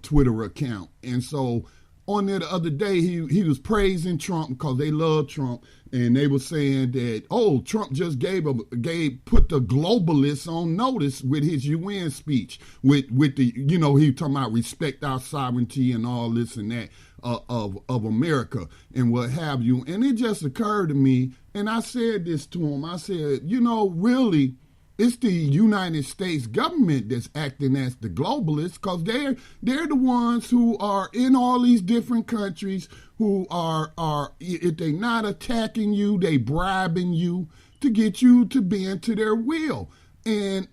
Twitter account. And so on there the other day, he was praising Trump because they love Trump. And they were saying that, Trump just put the globalists on notice with his UN speech. With the, he was talking about respect our sovereignty and all this and that of America and what have you. And it just occurred to me, and I said this to him. I said, really, it's the United States government that's acting as the globalists, because they're the ones who are in all these different countries who are if they're not attacking you, they bribing you to get you to bend to their will. And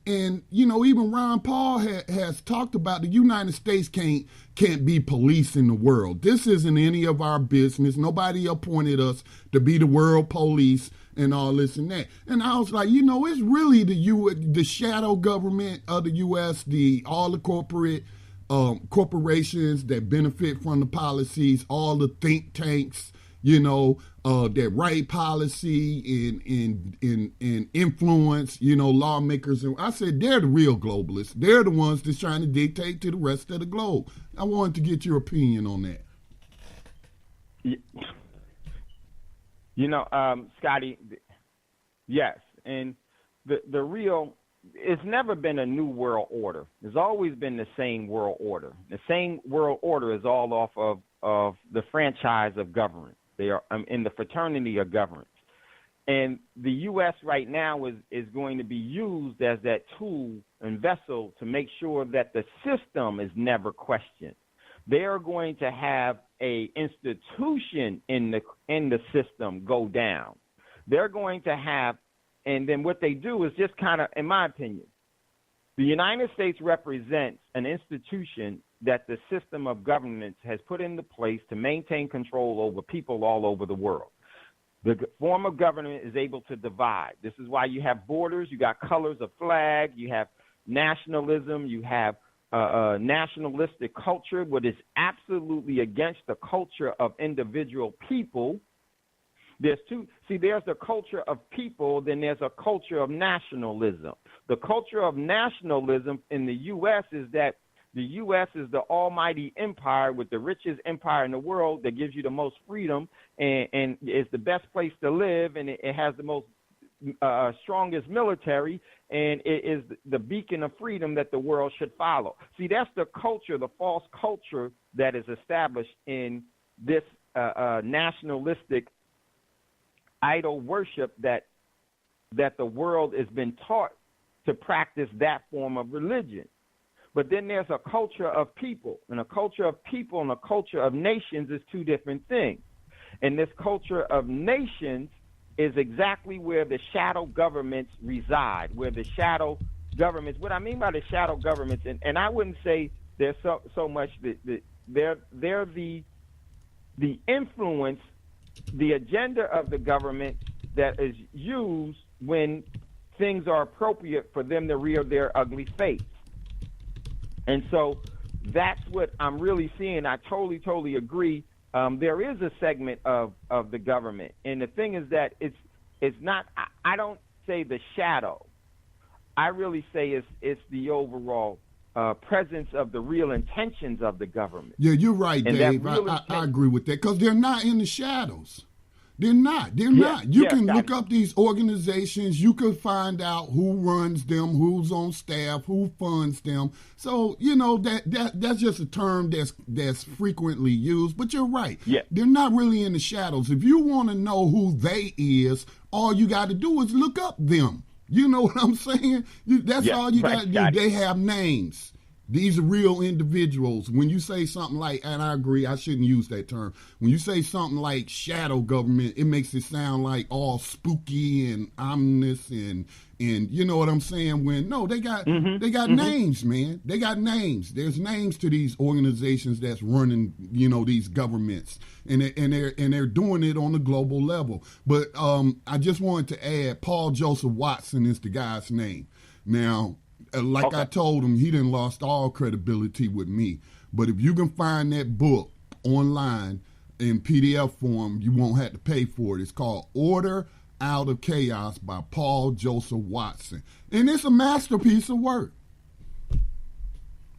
even Ron Paul has talked about the United States can't be policing the world. This isn't any of our business. Nobody appointed us to be the world police and all this and that. And I was like, it's really the shadow government of the U.S., all the corporations that benefit from the policies, all the think tanks, that write policy and influence, lawmakers. And I said, they're the real globalists. They're the ones that's trying to dictate to the rest of the globe. I wanted to get your opinion on that. Scotty, yes. And the real, it's never been a new world order. It's always been the same world order. The same world order is all off of the franchise of government. They are in the fraternity of government. And the U.S. right now is going to be used as that tool and vessel to make sure that the system is never questioned. They are going to have a institution in the system go down. They're going to have, and then what they do is just kind of, in my opinion, The United States represents an institution that the system of governance has put into place to maintain control over people all over the world. The form of government is able to divide. This is why you have borders, you got colors of flag, you have nationalism, you have nationalistic culture, what is absolutely against the culture of individual people. There's a culture of people, then there's a culture of nationalism. The culture of nationalism in the U.S. is that the U.S. is the almighty empire with the richest empire in the world that gives you the most freedom and is the best place to live, and it has the most strongest military, and it is the beacon of freedom that the world should follow. See, that's the culture, the false culture that is established in this nationalistic idol worship that the world has been taught to practice that form of religion. But then there's a culture of people, and a culture of people and a culture of nations is two different things. And this culture of nations is exactly where the shadow governments reside, where the shadow governments, what I mean by the shadow governments, and I wouldn't say there's so much that they're the influence, the agenda of the government that is used when things are appropriate for them to rear their ugly face. And so that's what I'm really seeing. I totally agree. There is a segment of the government. And the thing is that it's not, I don't say the shadow. I really say it's the overall presence of the real intentions of the government. Yeah, you're right, Dave. I agree with that because they're not in the shadows. They're not. You can look up these organizations. You can find out who runs them, who's on staff, who funds them. So, that's just a term that's frequently used. But you're right. Yeah. They're not really in the shadows. If you want to know who they is, all you got to do is look up them. You know what I'm saying? That's all you got to do. They have names. These are real individuals. When you say something like, and I agree, I shouldn't use that term. When you say something like shadow government, it makes it sound like all spooky and ominous and you know what I'm saying? When no, they got names, man. They got names. There's names to these organizations that's running, these governments, and they're doing it on a global level. But I just wanted to add, Paul Joseph Watson is the guy's name. Now, I told him, he done lost all credibility with me. But if you can find that book online in PDF form, you won't have to pay for it. It's called Order Out of Chaos by Paul Joseph Watson. And it's a masterpiece of work.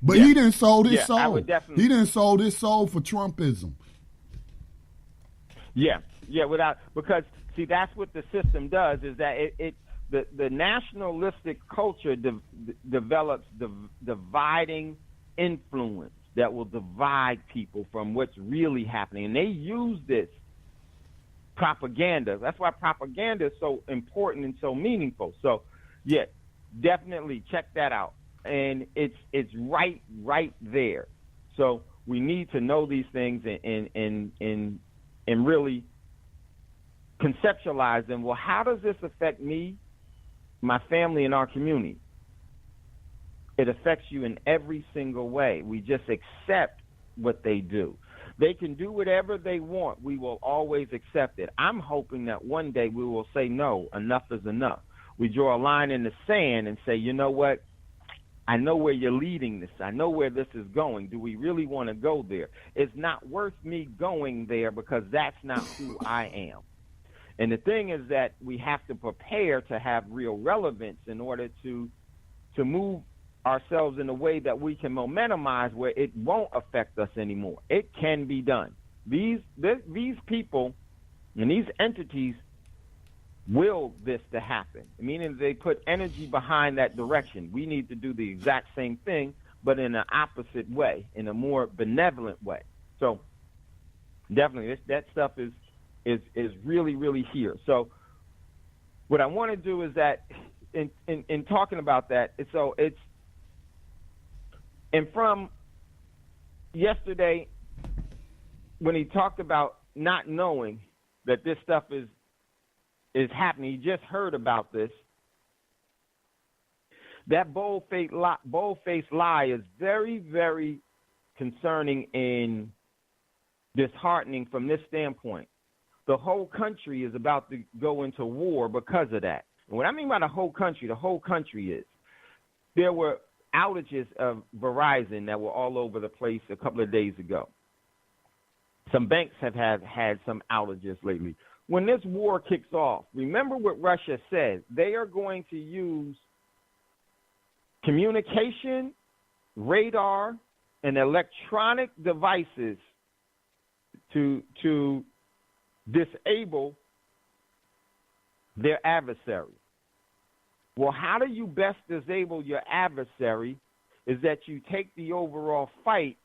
But he done sold his soul. He done sold his soul for Trumpism. Because, see, that's what the system does, is that the nationalistic culture develops dividing influence that will divide people from what's really happening. And they use this propaganda. That's why propaganda is so important and so meaningful. So, definitely check that out. And it's right there. So we need to know these things and really conceptualize them. Well, how does this affect me, my family, and our community? It affects you in every single way. We just accept what they do. They can do whatever they want. We will always accept it. I'm hoping that one day we will say, no, enough is enough. We draw a line in the sand and say, you know what? I know where you're leading this. I know where this is going. Do we really want to go there? It's not worth me going there because that's not who I am. And the thing is that we have to prepare to have real relevance in order to move ourselves in a way that we can momentumize where it won't affect us anymore. It can be done. These people and these entities will this to happen, meaning they put energy behind that direction. We need to do the exact same thing, but in an opposite way, in a more benevolent way. So definitely that stuff is really, really here. So what I want to do is that in talking about that, and from yesterday when he talked about not knowing that this stuff is happening, he just heard about this. That bold-faced lie is very, very concerning and disheartening from this standpoint. The whole country is about to go into war because of that. And what I mean by the whole country is there were outages of Verizon that were all over the place a couple of days ago. Some banks have had some outages lately. When this war kicks off, remember what Russia said. They are going to use communication, radar, and electronic devices to disable their adversary. Well, how do you best disable your adversary is that you take the overall fight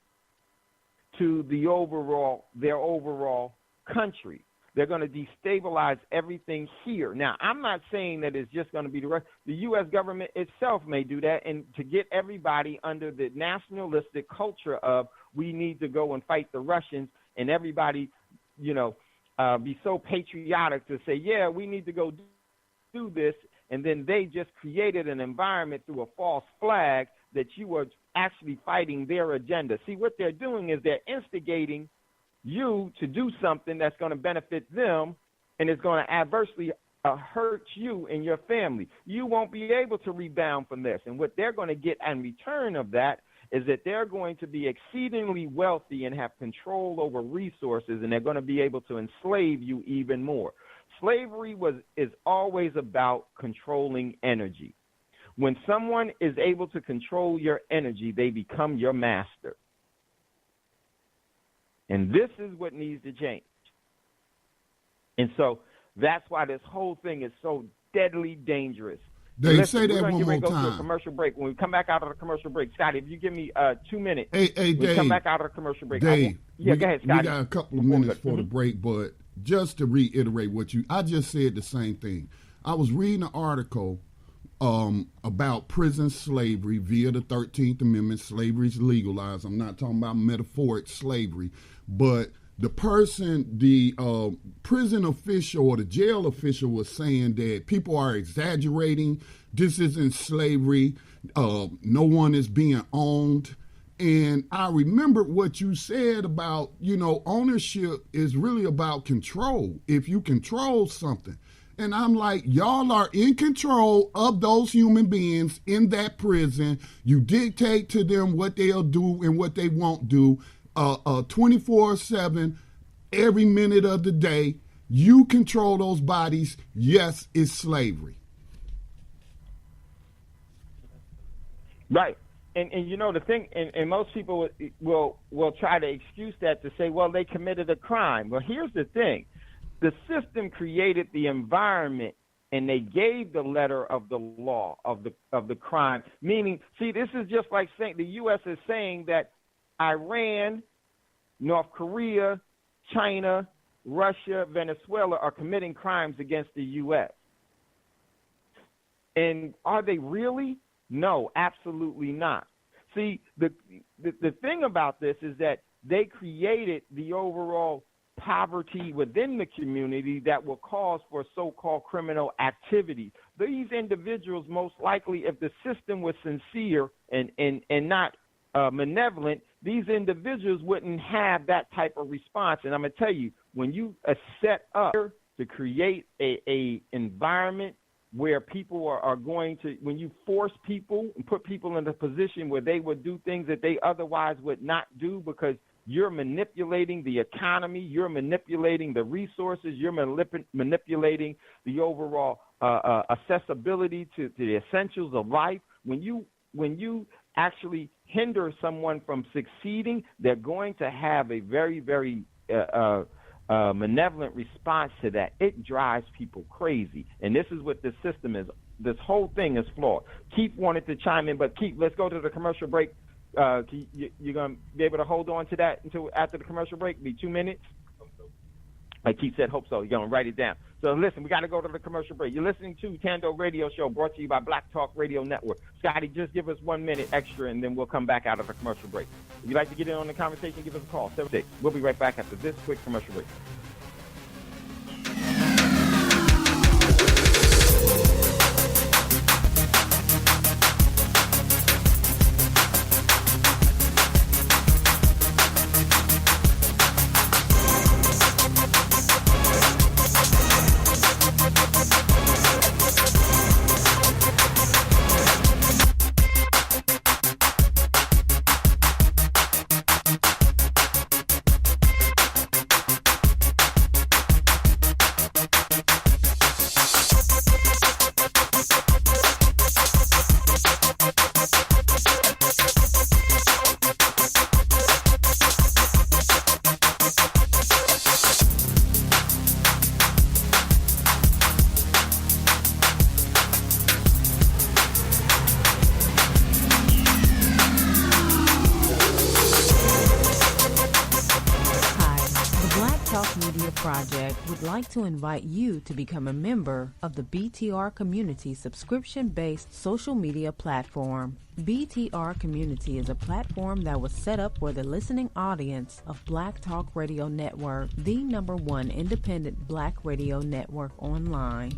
to their overall country. They're going to destabilize everything here. Now, I'm not saying that it's just going to be the U.S. government itself may do that, and to get everybody under the nationalistic culture of we need to go and fight the Russians, and everybody, be so patriotic to say, yeah, we need to go do this, and then they just created an environment through a false flag that you are actually fighting their agenda. See, what they're doing is they're instigating you to do something that's going to benefit them, and it's going to adversely hurt you and your family. You won't be able to rebound from this. And what they're going to get in return of that is that they're going to be exceedingly wealthy and have control over resources, and they're going to be able to enslave you even more. Slavery is always about controlling energy. When someone is able to control your energy, they become your master. And this is what needs to change. And so that's why this whole thing is so deadly dangerous. Dave, say that one more We're going to go to a time. commercial break. When we come back out of the commercial break, Scotty, if you give me 2 minutes, Hey, we Dave. come back out of the commercial break. Dave, go ahead, Scotty. We got a couple of minutes for the break, but just to reiterate I just said the same thing. I was reading an article about prison slavery via the 13th Amendment. Slavery is legalized. I'm not talking about metaphoric slavery, but the prison official or the jail official was saying that people are exaggerating. This isn't slavery. No one is being owned. And I remember what you said about, ownership is really about control. If you control something. And I'm like, y'all are in control of those human beings in that prison. You dictate to them what they'll do and what they won't do 24/7, every minute of the day. You control those bodies. Yes, it's slavery. Right. And the thing, and most people will try to excuse that to say, well, they committed a crime. Well, here's the thing. The system created the environment, and they gave the letter of the law of the crime. Meaning, see, this is just like saying the U.S. is saying that Iran, North Korea, China, Russia, Venezuela are committing crimes against the U.S. And are they really? No, absolutely not. See, the thing about this is that they created the overall poverty within the community that will cause for so-called criminal activity. These individuals, most likely, if the system was sincere and not malevolent, these individuals wouldn't have that type of response. And I'm going to tell you, when you set up to create a environment where people are going to, when you force people and put people in a position where they would do things that they otherwise would not do because you're manipulating the economy, you're manipulating the resources, you're manipulating the overall accessibility to the essentials of life. When you actually hinder someone from succeeding, they're going to have a very, very malevolent response to that. It drives people crazy. And this is what this system is. This whole thing is flawed. Keith wanted to chime in, but Keith, let's go to the commercial break. You're going to be able to hold on to that until after the commercial break? It'll be 2 minutes? Like Keith said, hope so. You're going to write it down. So listen, we got to go to the commercial break. You're listening to Thando Radio Show, brought to you by Black Talk Radio Network. Scotty, just give us 1 minute extra, and then we'll come back out of the commercial break. If you'd like to get in on the conversation, give us a call, 76. We'll be right back after this quick commercial break. Media Project would like to invite you to become a member of the BTR Community subscription-based social media platform. BTR Community is a platform that was set up for the listening audience of Black Talk Radio Network, the #1 independent Black radio network online.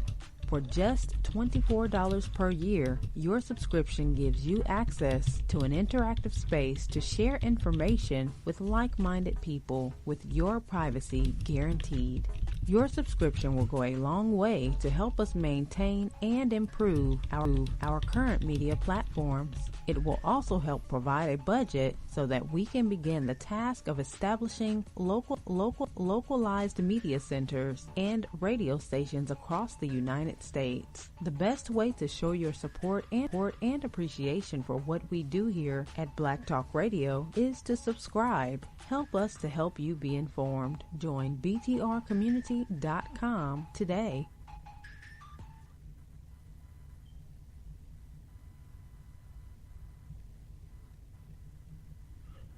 For just $24 per year, your subscription gives you access to an interactive space to share information with like-minded people with your privacy guaranteed. Your subscription will go a long way to help us maintain and improve our current media platforms. It will also help provide a budget so that we can begin the task of establishing localized media centers and radio stations across the United States. The best way to show your support and appreciation for what we do here at Black Talk Radio is to subscribe. Help us to help you be informed. Join btrcommunity.com today.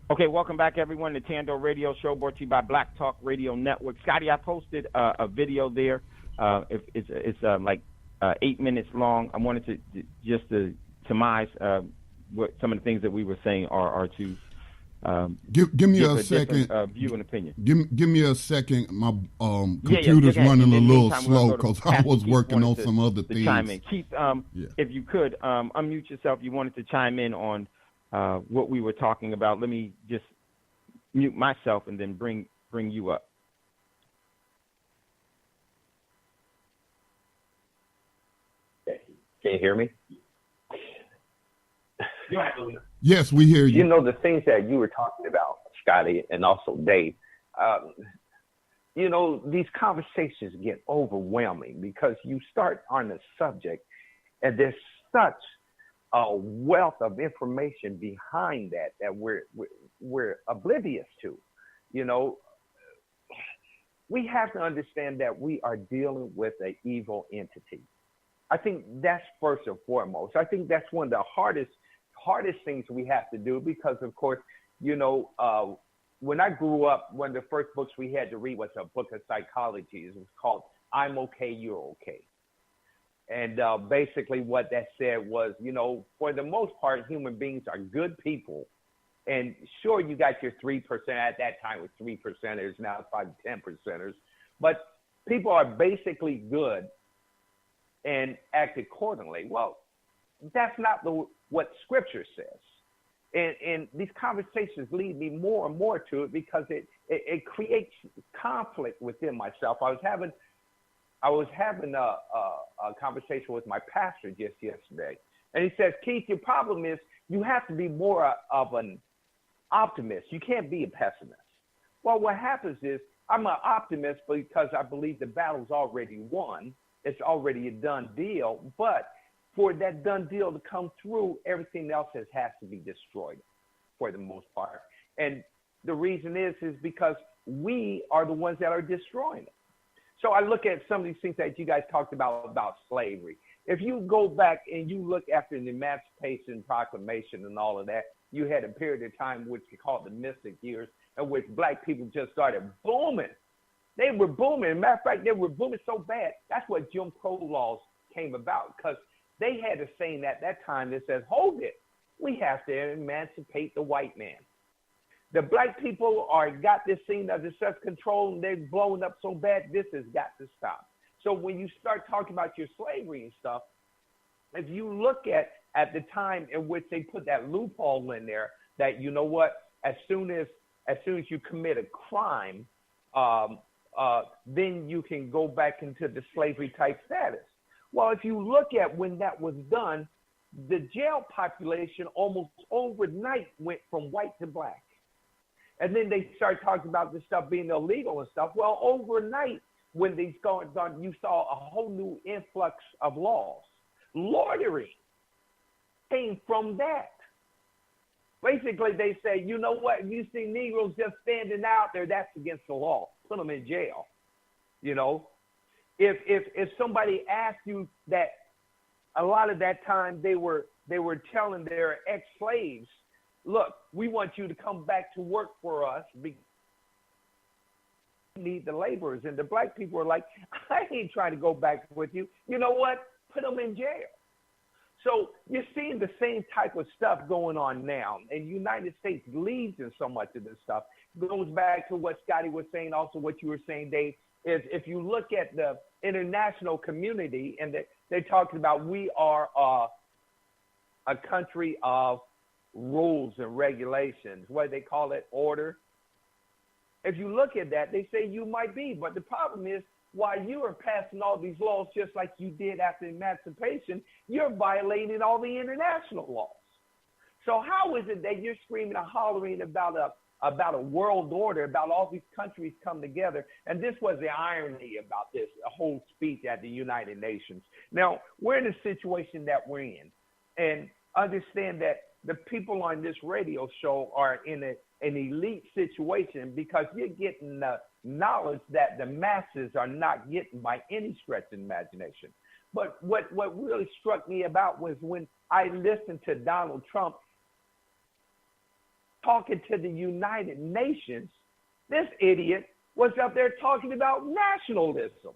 Okay, welcome back, everyone, to Thando Radio Show, brought to you by Black Talk Radio Network. Scotty, I posted a video there. It's like 8 minutes long. I wanted to just to surmise what some of the things that we were saying are to give me a second view and opinion. Give me a second. My computer's running a little slow because I was working on some other things. Chime in. Keith, if you could unmute yourself. You wanted to chime in on what we were talking about. Let me just mute myself and then bring you up. Can you hear me? Yes, we hear you. You know, the things that you were talking about, Scotty, and also Dave, you know, these conversations get overwhelming because you start on the subject and there's such a wealth of information behind that we're oblivious to. You know, we have to understand that we are dealing with an evil entity. I think that's first and foremost. I think that's one of the hardest things we have to do because, of course, you know, when I grew up, one of the first books we had to read was a book of psychology. It was called I'm Okay, You're Okay. And basically what that said was, you know, for the most part, human beings are good people. And sure, you got your 3%. At that time, it was 3%ers. Now it's probably 10%ers. But people are basically good and act accordingly. Well, that's not what Scripture says. And these conversations lead me more and more to it because it creates conflict within myself. I was having a conversation with my pastor just yesterday, and he says, Keith, your problem is you have to be more of an optimist. You can't be a pessimist. Well, what happens is I'm an optimist because I believe the battle's already won. It's already a done deal. But for that done deal to come through, everything else has to be destroyed for the most part. And the reason is because we are the ones that are destroying it. So I look at some of these things that you guys talked about slavery. If you go back and you look after the Emancipation Proclamation and all of that, you had a period of time which you call the Mystic Years, in which black people just started booming. They were booming. As a matter of fact, they were booming so bad. That's what Jim Crow laws came about, because they had a saying at that time that says, hold it, we have to emancipate the white man. The black people got this thing of the self-control, and they're blowing up so bad, this has got to stop. So when you start talking about your slavery and stuff, if you look at the time in which they put that loophole in there, that, you know what, as soon as you commit a crime, then you can go back into the slavery type status. Well, if you look at when that was done, the jail population almost overnight went from white to black. And then they started talking about this stuff being illegal and stuff. Well, overnight, when these going on, you saw a whole new influx of laws. Loitering came from that. Basically, they say, you know what? You see Negroes just standing out there, that's against the law. Put them in jail. You know, if somebody asked you that, a lot of that time they were telling their ex-slaves, look, we want you to come back to work for us. need the laborers. And the black people are like, I ain't trying to go back with you. You know what? Put them in jail. So you're seeing the same type of stuff going on now. And United States leads in so much of this stuff. It goes back to what Scotty was saying, also what you were saying, Dave, is if you look at the international community, and they're talking about we are a country of rules and regulations, what they call it, order. If you look at that, they say you might be. But the problem is, while you are passing all these laws just like you did after emancipation, you're violating all the international laws. So how is it that you're screaming and hollering about a world order, about all these countries come together? And this was the irony about this whole speech at the United Nations. Now, we're in the situation that we're in. And understand that the people on this radio show are in an elite situation because you're getting the knowledge that the masses are not getting by any stretch of imagination. But what really struck me about was when I listened to Donald Trump talking to the United Nations, this idiot was up there talking about nationalism.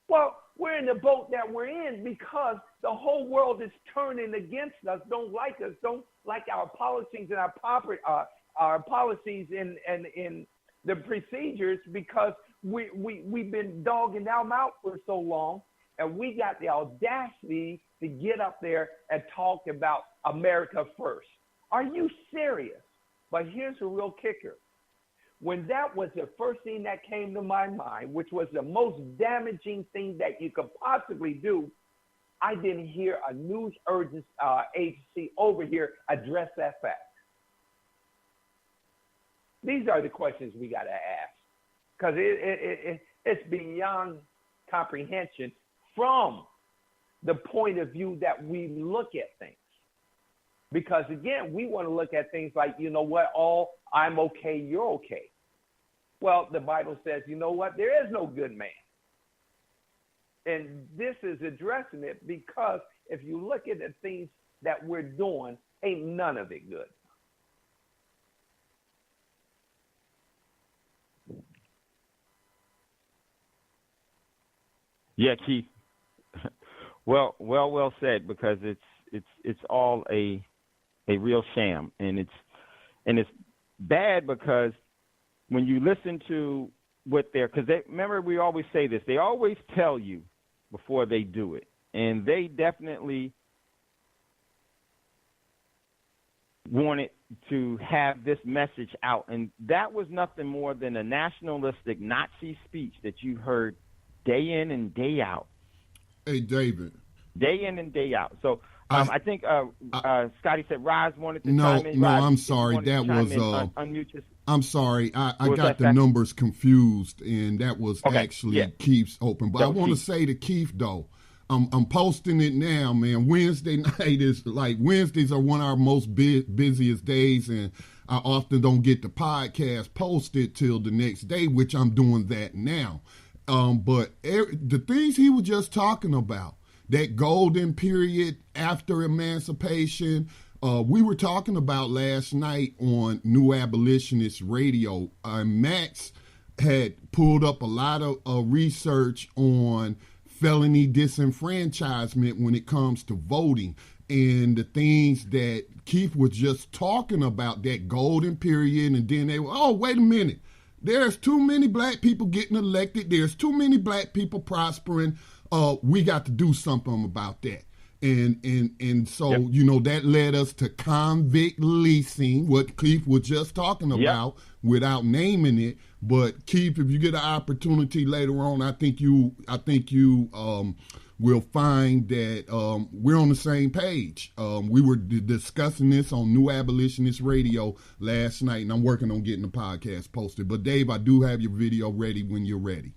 Well, we're in the boat that we're in because the whole world is turning against us, don't like us, don't like our policies and our policies in the procedures because we've been dogging them out for so long, and we got the audacity to get up there and talk about America first. Are you serious? But here's the real kicker. When that was the first thing that came to my mind, which was the most damaging thing that you could possibly do, I didn't hear a news agency over here address that fact. These are the questions we got to ask because it's beyond comprehension from the point of view that we look at things. Because, again, we want to look at things like, you know what, I'm okay, you're okay. Well, the Bible says, you know what, there is no good man. And this is addressing it because if you look at the things that we're doing, ain't none of it good. Yeah, Keith. Well said, because it's all a real sham, and it's bad because when you listen to what remember we always say this, they always tell you before they do it, and they definitely wanted to have this message out, and that was nothing more than a nationalistic Nazi speech that you heard day in and day out. Hey, David. Day in and day out. So I think Scotty said Roz wanted to chime in. No, Roz, I'm sorry. That was unmute yourself. I'm sorry. I got the numbers confused, and that was actually Keith's open. But I want to say to Keith, though, I'm posting it now, man. Wednesday night is Wednesdays are one of our most busiest days, and I often don't get the podcast posted till the next day, which I'm doing that now. But the things he was just talking about, that golden period after emancipation, we were talking about last night on New Abolitionist Radio. Max had pulled up a lot of research on felony disenfranchisement when it comes to voting, and the things that Keith was just talking about, that golden period, and then they were, oh, wait a minute. There's too many black people getting elected. There's too many black people prospering. We got to do something about that. And so, you know, that led us to convict leasing, what Keith was just talking about without naming it. But Keith, if you get an opportunity later on, I think you will find that we're on the same page. We were discussing this on New Abolitionist Radio last night, and I'm working on getting the podcast posted. But Dave, I do have your video ready when you're ready.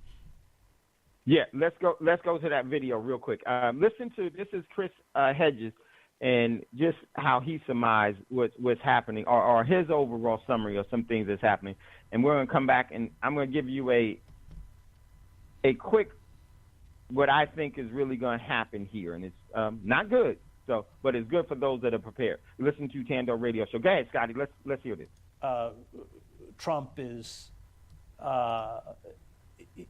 Yeah, let's go to that video real quick. Listen to, this is Chris Hedges, and just how he surmised what's happening, or his overall summary of some things that's happening. And we're going to come back, and I'm going to give you a quick, what I think is really going to happen here. And it's not good, but it's good for those that are prepared. Listen to Thando Radio Show. Go ahead, Scotty. Let's hear this. Trump is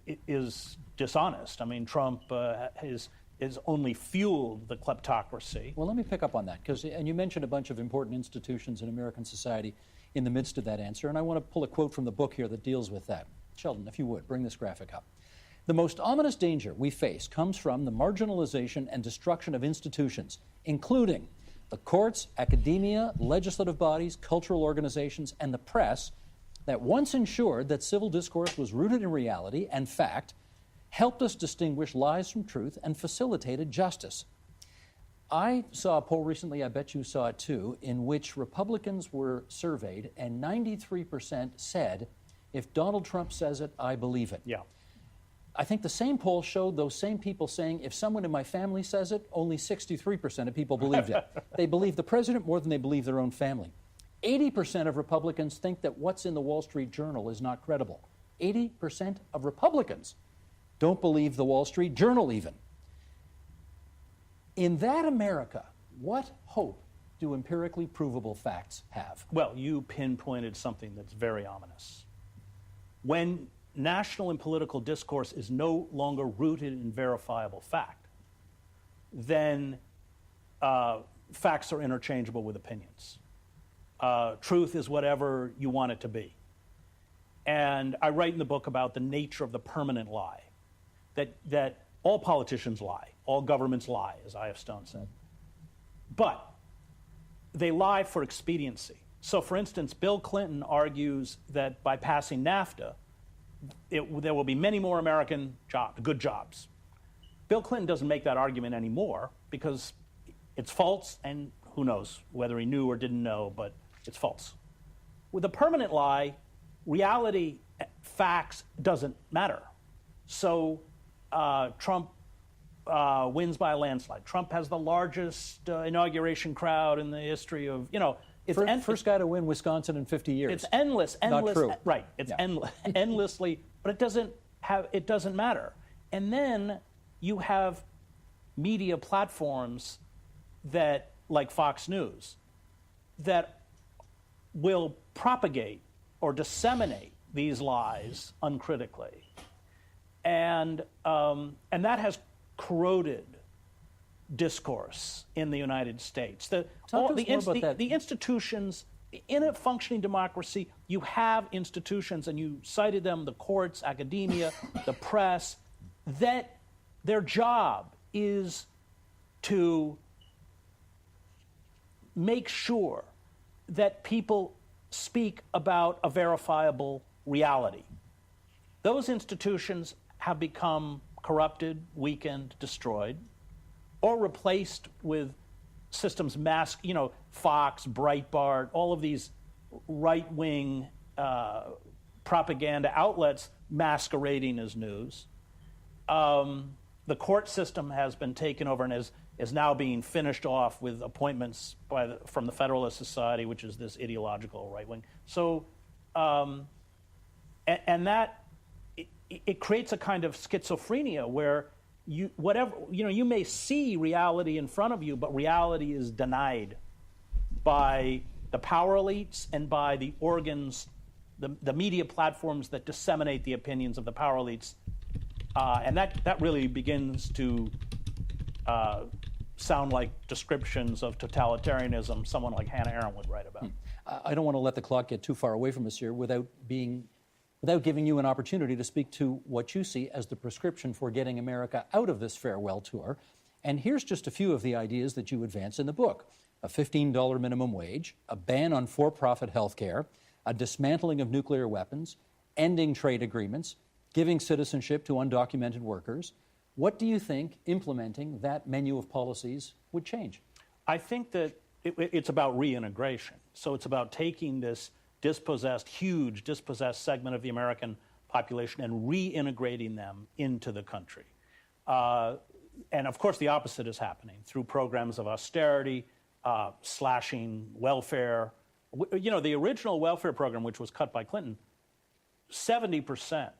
is dishonest. I mean, Trump has only fueled the kleptocracy. Well, let me pick up on that, and you mentioned a bunch of important institutions in American society in the midst of that answer, and I want to pull a quote from the book here that deals with that. Sheldon, if you would, bring this graphic up. The most ominous danger we face comes from the marginalization and destruction of institutions, including the courts, academia, legislative bodies, cultural organizations, and the press that once ensured that civil discourse was rooted in reality and fact, helped us distinguish lies from truth, and facilitated justice. I saw a poll recently, I bet you saw it too, in which Republicans were surveyed, and 93% said, if Donald Trump says it, I believe it. Yeah. I think the same poll showed those same people saying, if someone in my family says it, only 63% of people believed it. They believe the president more than they believe their own family. 80% of Republicans think that what's in the Wall Street Journal is not credible. 80% of Republicans don't believe the Wall Street Journal even. In that America, what hope do empirically provable facts have? Well, you pinpointed something that's very ominous. When national and political discourse is no longer rooted in verifiable fact, then facts are interchangeable with opinions. Truth is whatever you want it to be. And I write in the book about the nature of the permanent lie, that all politicians lie, all governments lie, as I.F. Stone said. But they lie for expediency. So, for instance, Bill Clinton argues that by passing NAFTA, there will be many more American good jobs. Bill Clinton doesn't make that argument anymore because it's false, and who knows whether he knew or didn't know, but it's false. With a permanent lie, reality, facts doesn't matter. So Trump wins by a landslide. Trump has the largest inauguration crowd in the history of, it's first guy to win Wisconsin in 50 years. It's endless. Not true. Right. It's endlessly, but it doesn't matter. And then you have media platforms that, like Fox News, that will propagate or disseminate these lies uncritically, and that has corroded discourse in the United States. The institutions in a functioning democracy, you have institutions, and you cited them: the courts, academia, the press, that their job is to make sure that people speak about a verifiable reality. Those institutions have become corrupted, weakened, destroyed, or replaced with systems Fox, Breitbart, all of these right-wing propaganda outlets masquerading as news. The court system has been taken over and is now being finished off with appointments from the Federalist Society, which is this ideological right wing. So, and that it creates a kind of schizophrenia where you may see reality in front of you, but reality is denied by the power elites and by the organs, the media platforms that disseminate the opinions of the power elites, and that really begins to sound like descriptions of totalitarianism someone like Hannah Arendt would write about. I don't want to let the clock get too far away from us here without giving you an opportunity to speak to what you see as the prescription for getting America out of this farewell tour. And here's just a few of the ideas that you advance in the book: a $15 minimum wage, a ban on for-profit health care, a dismantling of nuclear weapons, ending trade agreements, giving citizenship to undocumented workers. What do you think implementing that menu of policies would change? I think that it's about reintegration. So it's about taking this huge dispossessed segment of the American population and reintegrating them into the country. And of course, the opposite is happening through programs of austerity, slashing welfare. The original welfare program, which was cut by Clinton, 70%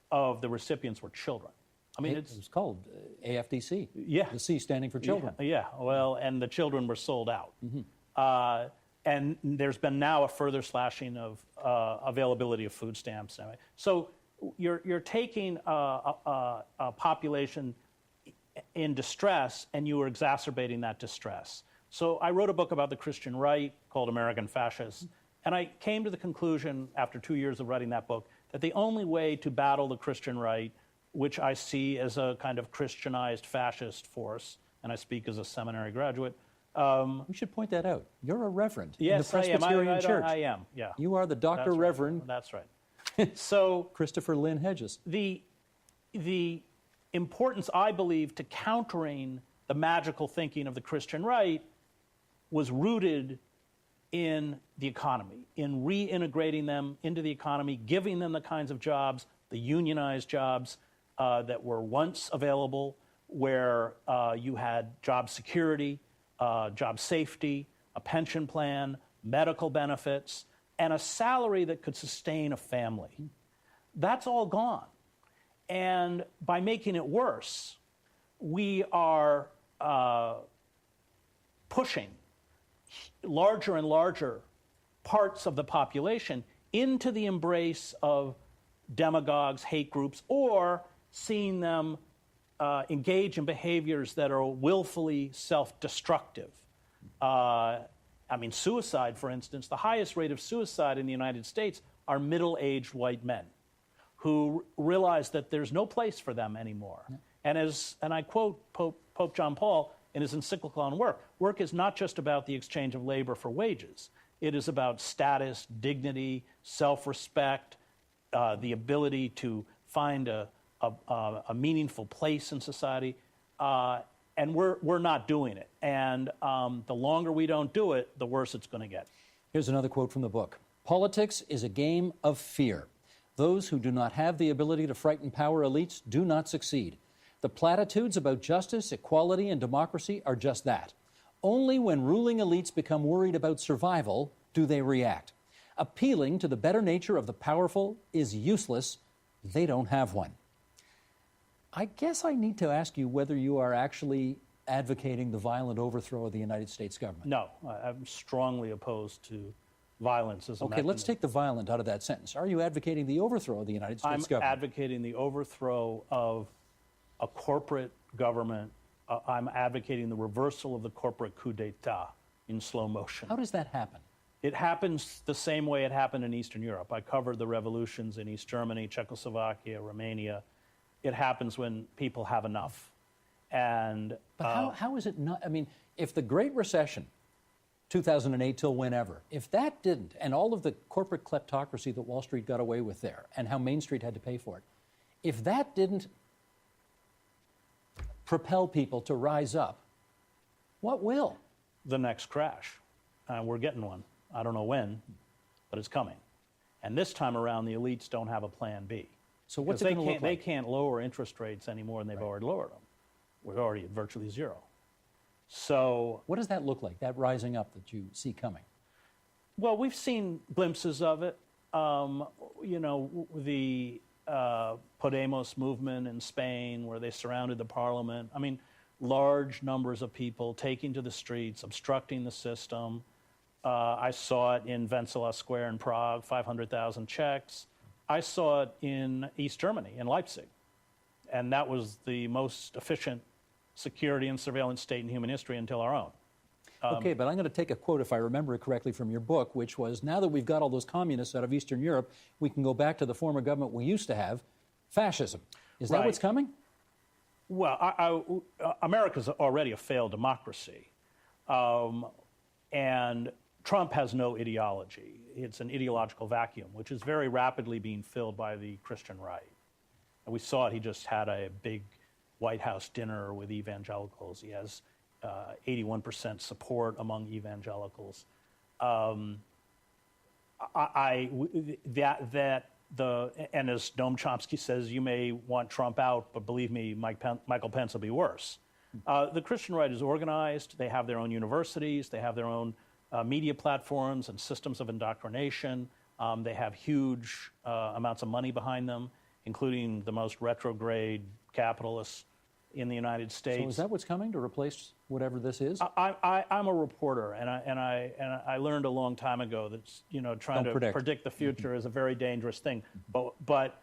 of the recipients were children. I mean, it was called AFDC. Yeah. The C standing for children. Yeah. Well, and the children were sold out. Mm-hmm. And there's been now a further slashing of availability of food stamps. So you're taking a population in distress, and you are exacerbating that distress. So I wrote a book about the Christian right called American Fascists, and I came to the conclusion after 2 years of writing that book that the only way to battle the Christian right, which I see as a kind of Christianized fascist force, and I speak as a seminary graduate. We should point that out. You're a reverend in the Yes, Presbyterian Church. I am, yeah. You are the Dr. That's Reverend. Right. That's right. So Christopher Lynn Hedges. The importance, I believe, to countering the magical thinking of the Christian right was rooted in the economy, in reintegrating them into the economy, giving them the kinds of jobs, the unionized jobs that were once available, where you had job security, job safety, a pension plan, medical benefits, and a salary that could sustain a family. That's all gone. And by making it worse, we are pushing larger and larger parts of the population into the embrace of demagogues, hate groups, or seeing them engage in behaviors that are willfully self-destructive. Suicide, for instance, the highest rate of suicide in the United States are middle-aged white men who realize that there's no place for them anymore. Yeah. And I quote Pope John Paul in his encyclical on work. Work is not just about the exchange of labor for wages. It is about status, dignity, self-respect, the ability to find a meaningful place in society. And we're not doing it. And the longer we don't do it, the worse it's going to get. Here's another quote from the book. Politics is a game of fear. Those who do not have the ability to frighten power elites do not succeed. The platitudes about justice, equality, and democracy are just that. Only when ruling elites become worried about survival do they react. Appealing to the better nature of the powerful is useless. They don't have one. I guess I need to ask you whether you are actually advocating the violent overthrow of the United States government. No, I'm strongly opposed to violence as a mechanism. Let's take the violent out of that sentence. Are you advocating the overthrow of the United States government? I'm advocating the overthrow of a corporate government. I'm advocating the reversal of the corporate coup d'etat in slow motion. How does that happen? It happens the same way it happened in Eastern Europe. I covered the revolutions in East Germany, Czechoslovakia, Romania. It happens when people have enough. And but how is it not? I mean, if the Great Recession, 2008 till whenever, if that didn't, and all of the corporate kleptocracy that Wall Street got away with there, and how Main Street had to pay for it, if that didn't propel people to rise up, what will? The next crash. We're getting one. I don't know when, but it's coming. And this time around, the elites don't have a plan B. So what's it going to look like? They can't lower interest rates any more than they've already lowered them. We're already at virtually zero. So what does that look like, that rising up that you see coming? Well, we've seen glimpses of it. The Podemos movement in Spain, where they surrounded the parliament. I mean, large numbers of people taking to the streets, obstructing the system. I saw it in Wenceslas Square in Prague, 500,000 Czechs. I saw it in East Germany, in Leipzig. And that was the most efficient security and surveillance state in human history until our own. Okay, but I'm going to take a quote, if I remember it correctly, from your book, which was, now that we've got all those communists out of Eastern Europe, we can go back to the form of government we used to have, fascism. Is that what's coming? Well, America's already a failed democracy. And Trump has no ideology. It's an ideological vacuum, which is very rapidly being filled by the Christian right. And we saw it. He just had a big White House dinner with evangelicals. He has 81% support among evangelicals. And as Noam Chomsky says, you may want Trump out, but believe me, Michael Pence will be worse. The Christian right is organized. They have their own universities. They have their own media platforms and systems of indoctrination. They have huge amounts of money behind them, including the most retrograde capitalists in the United States. So is that what's coming to replace whatever this is? I'm a reporter, and I learned a long time ago that trying to predict the future is a very dangerous thing. But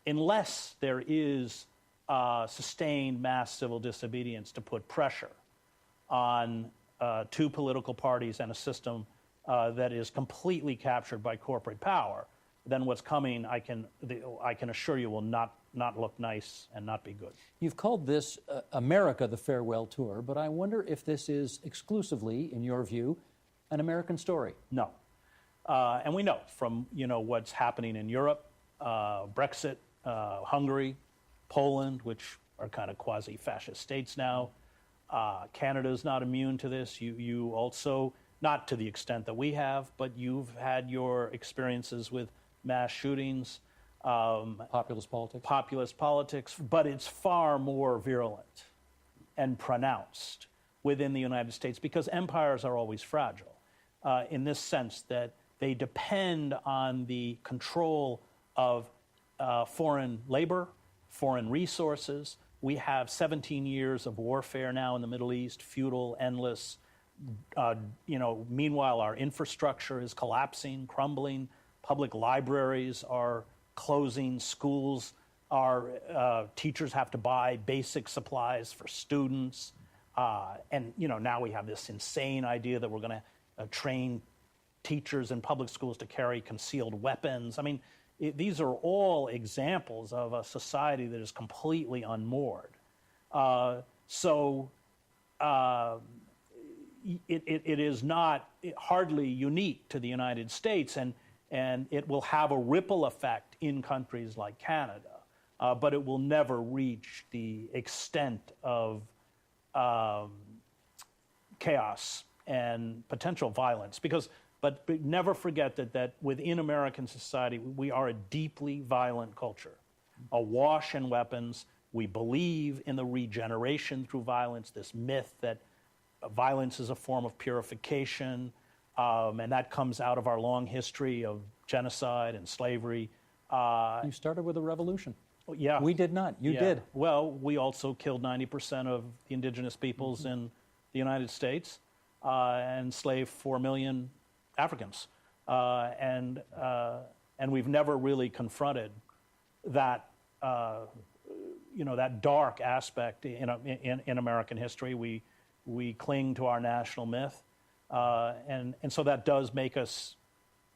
unless there is sustained mass civil disobedience to put pressure on two political parties and a system that is completely captured by corporate power, then what's coming, I can assure you, will not look nice and not be good. You've called this America the Farewell Tour, but I wonder if this is exclusively, in your view, an American story. No. And we know from what's happening in Europe, Brexit, Hungary, Poland, which are kind of quasi-fascist states now. Canada's not immune to this. You also, not to the extent that we have, but you've had your experiences with mass shootings. Populist politics, but it's far more virulent and pronounced within the United States because empires are always fragile in this sense that they depend on the control of foreign labor, foreign resources. We have 17 years of warfare now in the Middle East, feudal, endless. Meanwhile, our infrastructure is collapsing, crumbling. Public libraries are closing. Schools are, teachers have to buy basic supplies for students. And now we have this insane idea that we're going to train teachers in public schools to carry concealed weapons. I mean, these are all examples of a society that is completely unmoored. It is not hardly unique to the United States, and it will have a ripple effect in countries like Canada, but it will never reach the extent of chaos and potential violence. But never forget that within American society, we are a deeply violent culture, awash in weapons. We believe in the regeneration through violence, this myth that violence is a form of purification, and that comes out of our long history of genocide and slavery. You started with a revolution. Yeah. We did not. You did. Well, we also killed 90% of the indigenous peoples in the United States and enslaved 4 million Africans. And we've never really confronted that, that dark aspect in American history. We cling to our national myth. And so that does make us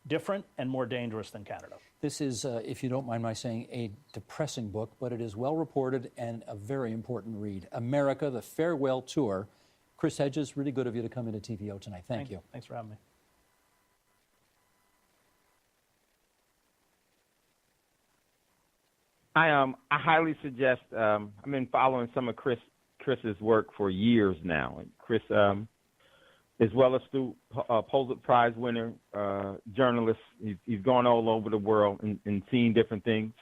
different and more dangerous than Canada. This is, if you don't mind my saying, a depressing book, but it is well reported and a very important read. America, the Farewell Tour. Chris Hedges, really good of you to come into TVO tonight. Thank you. Thanks for having me. I highly suggest. I've been following some of Chris's work for years now. And Chris is well-astute, Pulitzer Prize winner, journalist. He's gone all over the world and seen different things.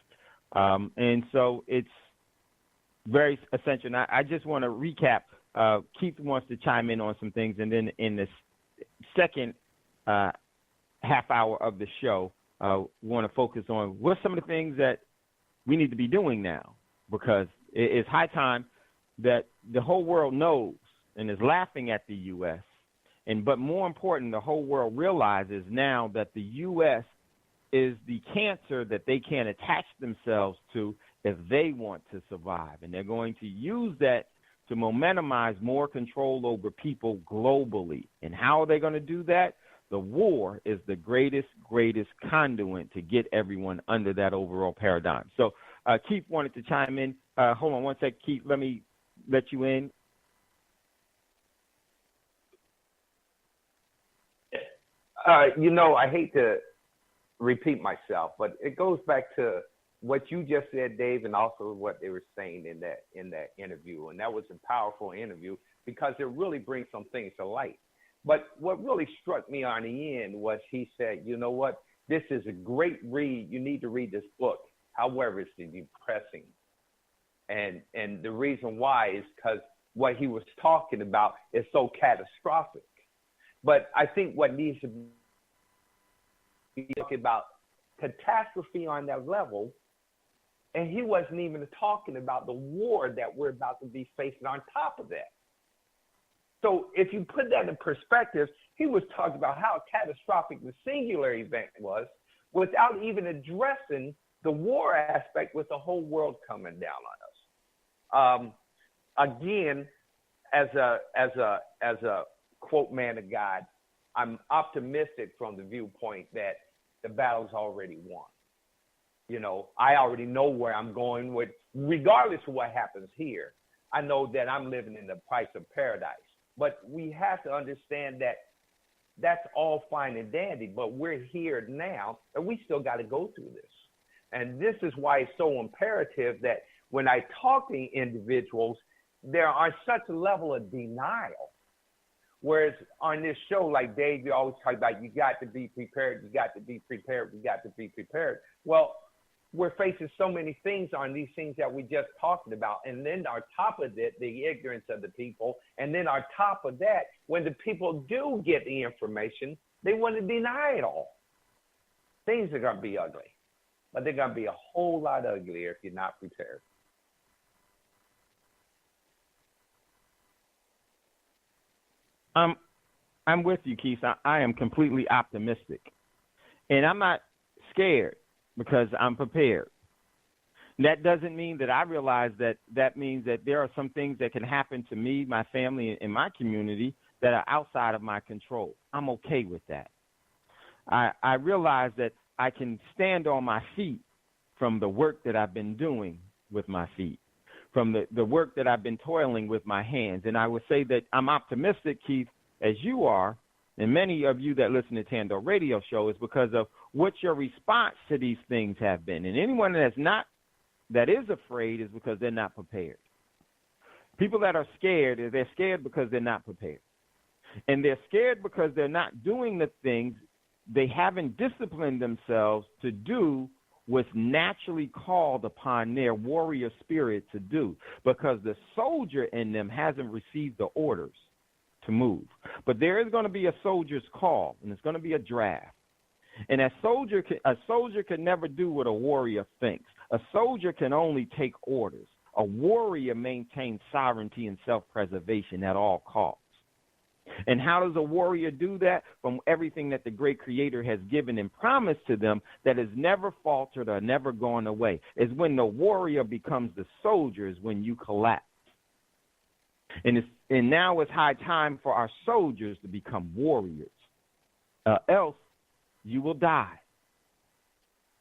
And so it's very essential. And I just want to recap. Keith wants to chime in on some things. And then in the second half hour of the show, we want to focus on what's some of the things that we need to be doing now, because it's high time that the whole world knows and is laughing at the U.S. But more important, the whole world realizes now that the U.S. is the cancer that they can't attach themselves to if they want to survive. And they're going to use that to momentumize more control over people globally. And how are they going to do that? The war is the greatest conduit to get everyone under that overall paradigm. So Keith wanted to chime in. Hold on one sec, Keith. Let me let you in. I hate to repeat myself, but it goes back to what you just said, Dave, and also what they were saying in that interview. And that was a powerful interview because it really brings some things to light. But what really struck me on the end was he said, you know what, this is a great read. You need to read this book. However, it's depressing. And the reason why is because what he was talking about is so catastrophic. But I think what needs to be talking about catastrophe on that level And he wasn't even talking about the war that we're about to be facing on top of that. So if you put that in perspective, he was talking about how catastrophic the singular event was without even addressing the war aspect with the whole world coming down on us. Again, as a quote man of God, I'm optimistic from the viewpoint that the battle's already won. You know, I already know where I'm going with, regardless of what happens here. I know that I'm living in the price of paradise. But we have to understand that that's all fine and dandy, but we're here now, and we still got to go through this. And this is why it's so imperative that when I talk to individuals, there are such a level of denial. Whereas on this show, like Dave, you always talk about, you got to be prepared, you got to be prepared, you got to be prepared. Well, we're facing so many things on these things that we just talked about. And then on top of it, the ignorance of the people. And then on top of that, when the people do get the information, they want to deny it all. Things are going to be ugly, but they're going to be a whole lot uglier if you're not prepared. I'm with you, Keith. I am completely optimistic. And I'm not scared because I'm prepared. That doesn't mean that I realize that means that there are some things that can happen to me, my family, and my community that are outside of my control. I'm okay with that. I realize that I can stand on my feet from the work that I've been doing with my feet, from the work that I've been toiling with my hands. And I would say that I'm optimistic, Keith, as you are, and many of you that listen to Thando Radio Show, is because of what your response to these things have been. And anyone that is afraid is because they're not prepared. People that are scared, they're scared because they're not prepared. And they're scared because they're not doing the things, they haven't disciplined themselves to do what's naturally called upon their warrior spirit to do, because the soldier in them hasn't received the orders to move. But there is going to be a soldier's call, and it's going to be a draft. And a soldier can never do what a warrior thinks. A soldier can only take orders. A warrior maintains sovereignty and self-preservation at all costs. And how does a warrior do that? From everything that the great Creator has given and promised to them that has never faltered or never gone away. Is when the warrior becomes the soldier is when you collapse. And now it's high time for our soldiers to become warriors. Else, you will die.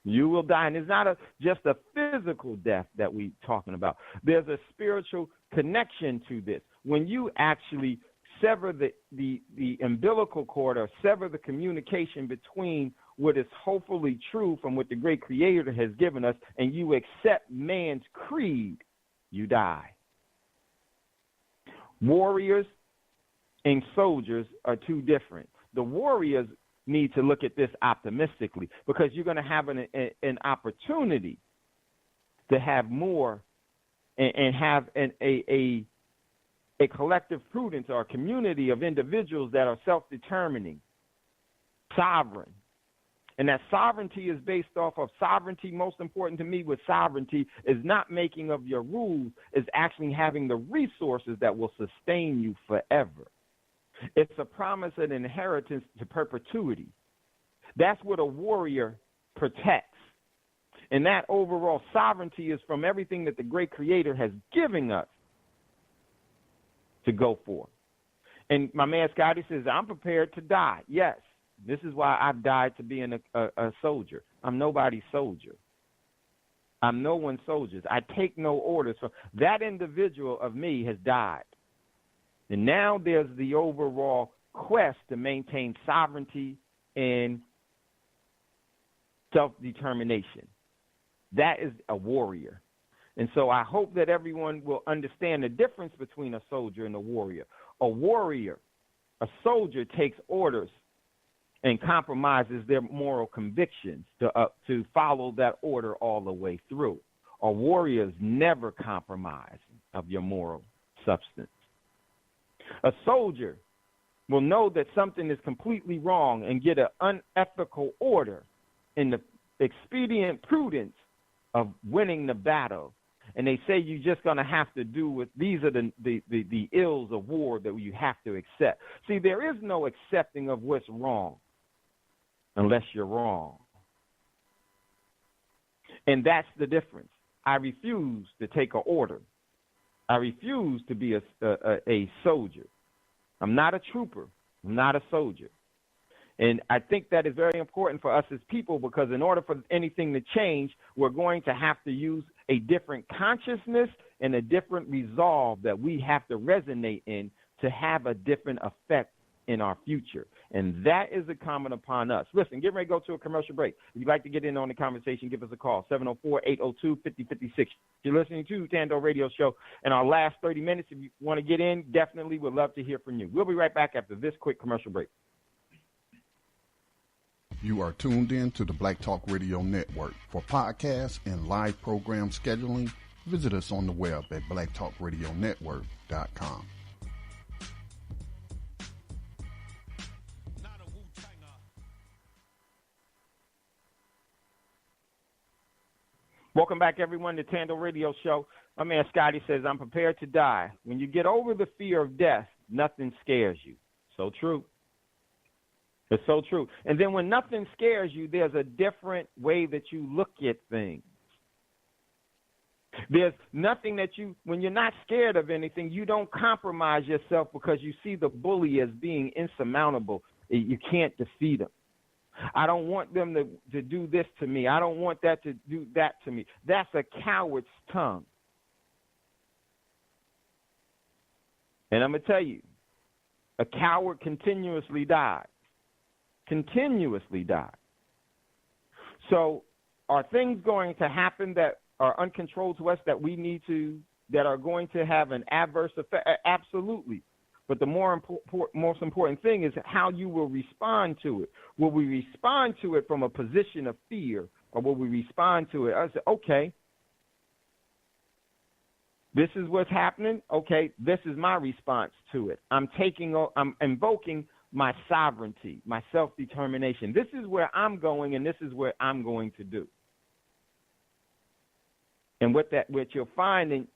You will die. And it's not just a physical death that we're talking about. There's a spiritual connection to this. When you actually sever the umbilical cord or sever the communication between what is hopefully true from what the great Creator has given us, and you accept man's creed, you die. Warriors and soldiers are two different. The warriors need to look at this optimistically, because you're going to have an opportunity to have more and have a collective prudence or a community of individuals that are self-determining, sovereign. And that sovereignty is based off of sovereignty. Most important to me with sovereignty is not making of your rules, is actually having the resources that will sustain you forever. It's a promise and inheritance to perpetuity. That's what a warrior protects. And that overall sovereignty is from everything that the great Creator has given us to go for. And my man Scotty says, I'm prepared to die. Yes, this is why I've died to being a soldier. I'm nobody's soldier. I'm no one's soldier. I take no orders. So that individual of me has died. And now there's the overall quest to maintain sovereignty and self-determination. That is a warrior. And so I hope that everyone will understand the difference between a soldier and a warrior. A warrior, a soldier, takes orders and compromises their moral convictions to follow that order all the way through. A warriors never compromise of your moral substance. A soldier will know that something is completely wrong and get an unethical order in the expedient prudence of winning the battle. And they say you're just going to have to do with, these are the ills of war that you have to accept. See, there is no accepting of what's wrong unless you're wrong. And that's the difference. I refuse to take an order. I refuse to be a soldier. I'm not a trooper. I'm not a soldier. And I think that is very important for us as people, because in order for anything to change, we're going to have to use a different consciousness and a different resolve that we have to resonate in to have a different effect in our future. And that is incumbent upon us. Listen, get ready to go to a commercial break. If you'd like to get in on the conversation, give us a call, 704-802-5056. You're listening to Thando Radio Show. In our last 30 minutes, if you want to get in, definitely would love to hear from you. We'll be right back after this quick commercial break. You are tuned in to the Black Talk Radio Network. For podcasts and live program scheduling, visit us on the web at blacktalkradionetwork.com. Welcome back, everyone, to Thando Radio Show. My man Scotty says, I'm prepared to die. When you get over the fear of death, nothing scares you. So true. It's so true. And then when nothing scares you, there's a different way that you look at things. There's nothing that when you're not scared of anything, you don't compromise yourself because you see the bully as being insurmountable. You can't defeat him. I don't want them to do this to me. I don't want that to do that to me. That's a coward's tongue. And I'm going to tell you, a coward continuously dies. Continuously dies. So are things going to happen that are uncontrolled to us that we need to, that are going to have an adverse effect? Absolutely. But the most important thing is how you will respond to it. Will we respond to it from a position of fear, or will we respond to it? I say, okay, this is what's happening. Okay, this is my response to it. I'm invoking my sovereignty, my self-determination. This is where I'm going, and this is what I'm going to do. And what you'll find in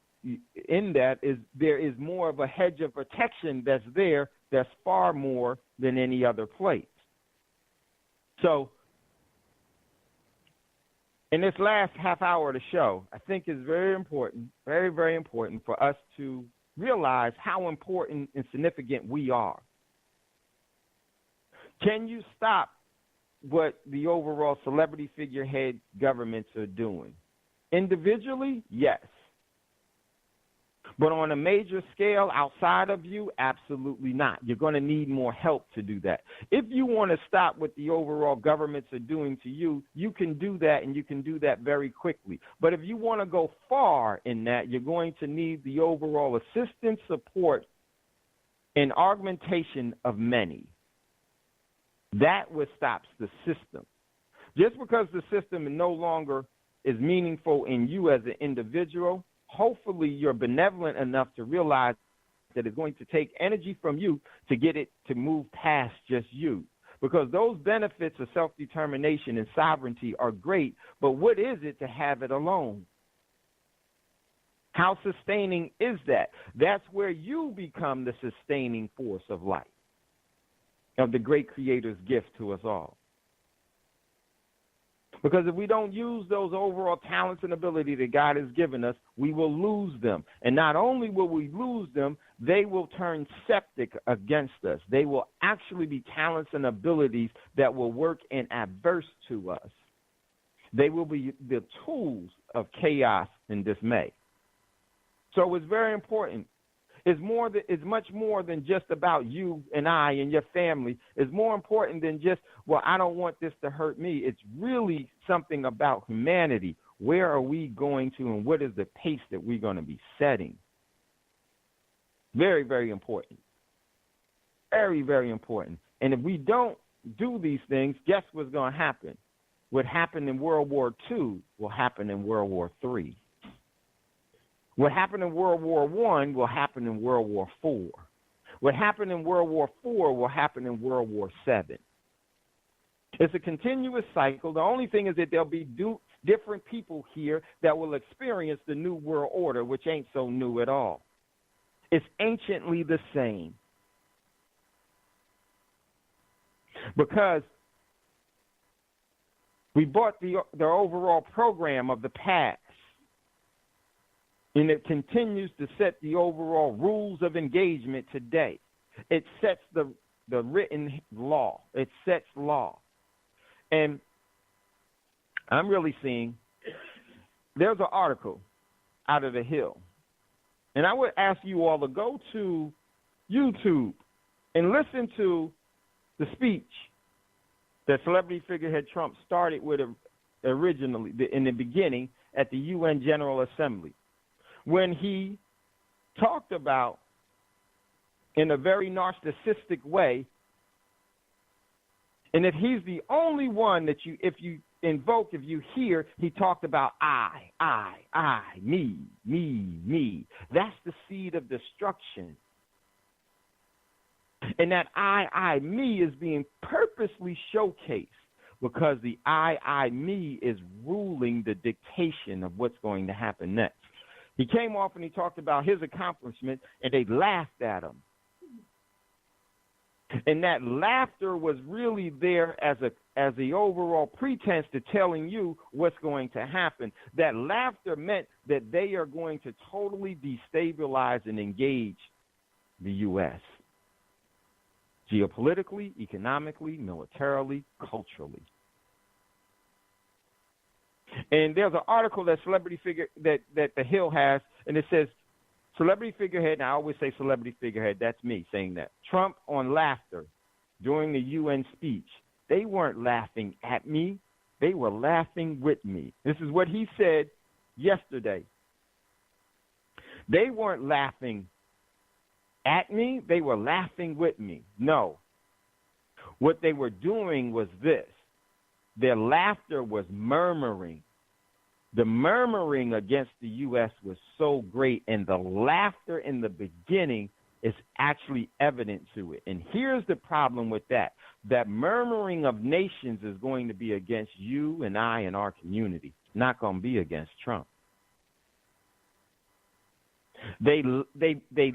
that is there is more of a hedge of protection that's there, that's far more than any other place. So in this last half hour of the show, I think is very important, very, very important for us to realize how important and significant we are. Can you stop what the overall celebrity figurehead governments are doing? Individually, yes. But on a major scale outside of you, absolutely not. You're going to need more help to do that. If you want to stop what the overall governments are doing to you, you can do that, and you can do that very quickly. But if you want to go far in that, you're going to need the overall assistance, support, and augmentation of many. That what stops the system. Just because the system no longer is meaningful in you as an individual, hopefully you're benevolent enough to realize that it's going to take energy from you to get it to move past just you. Because those benefits of self-determination and sovereignty are great, but what is it to have it alone? How sustaining is that? That's where you become the sustaining force of life, of the great Creator's gift to us all. Because if we don't use those overall talents and ability that God has given us, we will lose them. And not only will we lose them, they will turn septic against us. They will actually be talents and abilities that will work in adverse to us. They will be the tools of chaos and dismay. So it's very important. It's much more than just about you and I and your family. It's more important than just, well, I don't want this to hurt me. It's really something about humanity. Where are we going to, and what is the pace that we're going to be setting? Very, very important. Very, very important. And if we don't do these things, guess what's going to happen? What happened in World War II will happen in World War III. What happened in World War I will happen in World War IV. What happened in World War IV will happen in World War VII. It's a continuous cycle. The only thing is that there'll be different people here that will experience the new world order, which ain't so new at all. It's anciently the same. Because we bought the overall program of the past, and it continues to set the overall rules of engagement today. It sets the written law. It sets law. And I'm really seeing there's an article out of the Hill. And I would ask you all to go to YouTube and listen to the speech that celebrity figurehead Trump started with originally in the beginning at the UN General Assembly, when he talked about, in a very narcissistic way, and if he's the only one that if you hear, he talked about I, me. That's the seed of destruction. And that I, me is being purposely showcased because the I, me is ruling the dictation of what's going to happen next. He came off and he talked about his accomplishment, and they laughed at him. And that laughter was really there as the overall pretense to telling you what's going to happen. That laughter meant that they are going to totally destabilize and engage the U.S. geopolitically, economically, militarily, culturally. And there's an article that celebrity figure that the Hill has, and it says, celebrity figurehead, and I always say celebrity figurehead, that's me saying that. Trump on laughter during the UN speech. They weren't laughing at me. They were laughing with me. This is what he said yesterday. They weren't laughing at me. They were laughing with me. No. What they were doing was this. Their laughter was murmuring. The murmuring against the U.S. was so great, and the laughter in the beginning is actually evident to it. And here's the problem with that. That murmuring of nations is going to be against you and I and our community, not going to be against Trump. They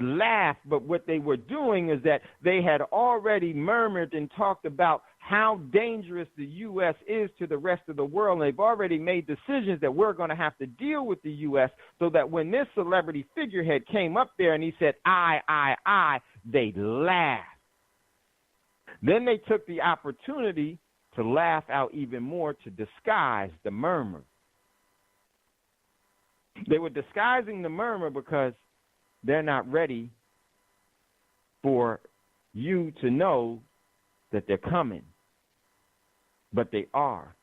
laughed, but what they were doing is that they had already murmured and talked about how dangerous the U.S. is to the rest of the world, and they've already made decisions that we're going to have to deal with the U.S. so that when this celebrity figurehead came up there and he said, I, they laughed. Then they took the opportunity to laugh out even more to disguise the murmur. They were disguising the murmur because they're not ready for you to know that they're coming. But they are.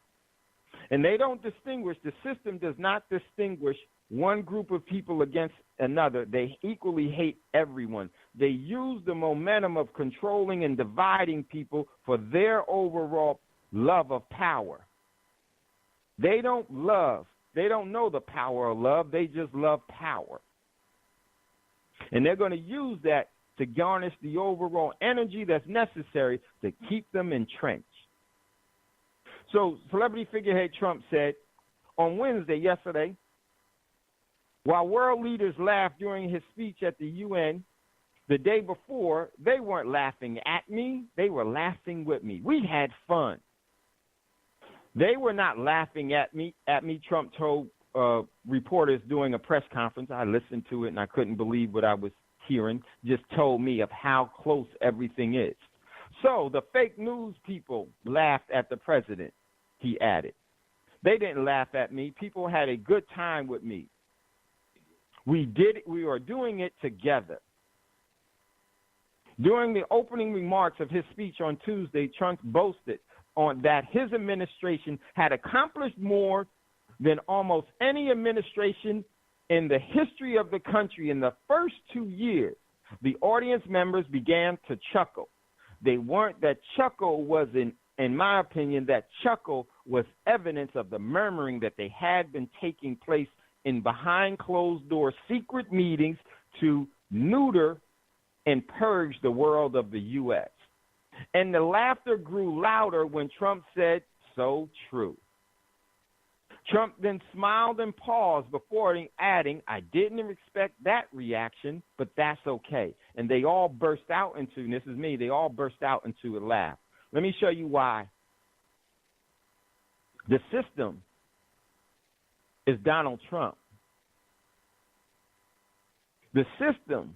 And they don't distinguish, the system does not distinguish one group of people against another. They equally hate everyone. They use the momentum of controlling and dividing people for their overall love of power. They don't know the power of love. They just love power. And they're going to use that to garnish the overall energy that's necessary to keep them entrenched. So celebrity figurehead Trump said on Wednesday, yesterday, while world leaders laughed during his speech at the UN the day before, they weren't laughing at me. They were laughing with me. We had fun. They were not laughing at me, Trump told reporters during a press conference. I listened to it, and I couldn't believe what I was hearing. Just told me of how close everything is. So the fake news people laughed at the president, he added. They didn't laugh at me. People had a good time with me. We are doing it together. During the opening remarks of his speech on Tuesday, Trump boasted on that his administration had accomplished more than almost any administration in the history of the country. In the first 2 years, the audience members began to chuckle. They weren't, that chuckle was, in my opinion, that chuckle was evidence of the murmuring that they had been taking place in behind closed door secret meetings to neuter and purge the world of the U.S. And the laughter grew louder when Trump said, "So true." Trump then smiled and paused before adding, I didn't expect that reaction, but that's okay. And they all burst out into, and this is me, they all burst out into a laugh. Let me show you why. The system is Donald Trump. The system,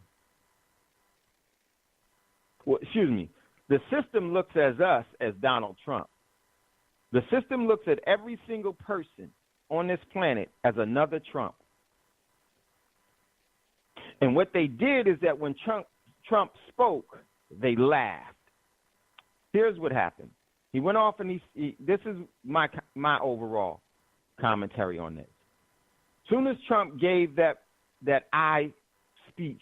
the system looks at us as Donald Trump. The system looks at every single person on this planet as another Trump. And what they did is that when Trump spoke, they laughed. Here's what happened. He went off and this is my overall commentary on this. As soon as Trump gave that I speech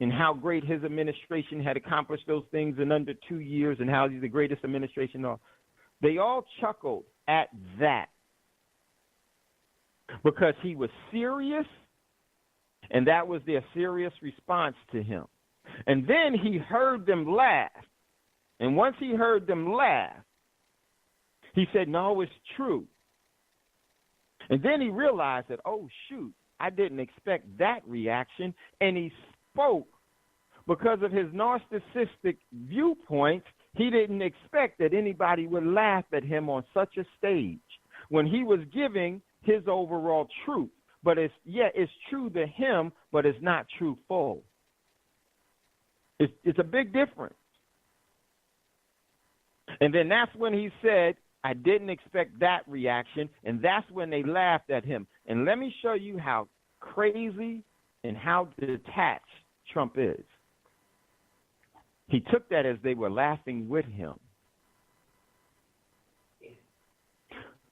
and how great his administration had accomplished those things in under 2 years and how he's the greatest administration, they all chuckled at that because he was serious, and that was their serious response to him. And then he heard them laugh. And once he heard them laugh, he said, no, it's true. And then he realized that, oh, shoot, I didn't expect that reaction. And he spoke because of his narcissistic viewpoints. He didn't expect that anybody would laugh at him on such a stage when he was giving his overall truth. But it's true to him, but it's not truthful. It's a big difference. And then that's when he said, I didn't expect that reaction, and that's when they laughed at him. And let me show you how crazy and how detached Trump is. He took that as they were laughing with him.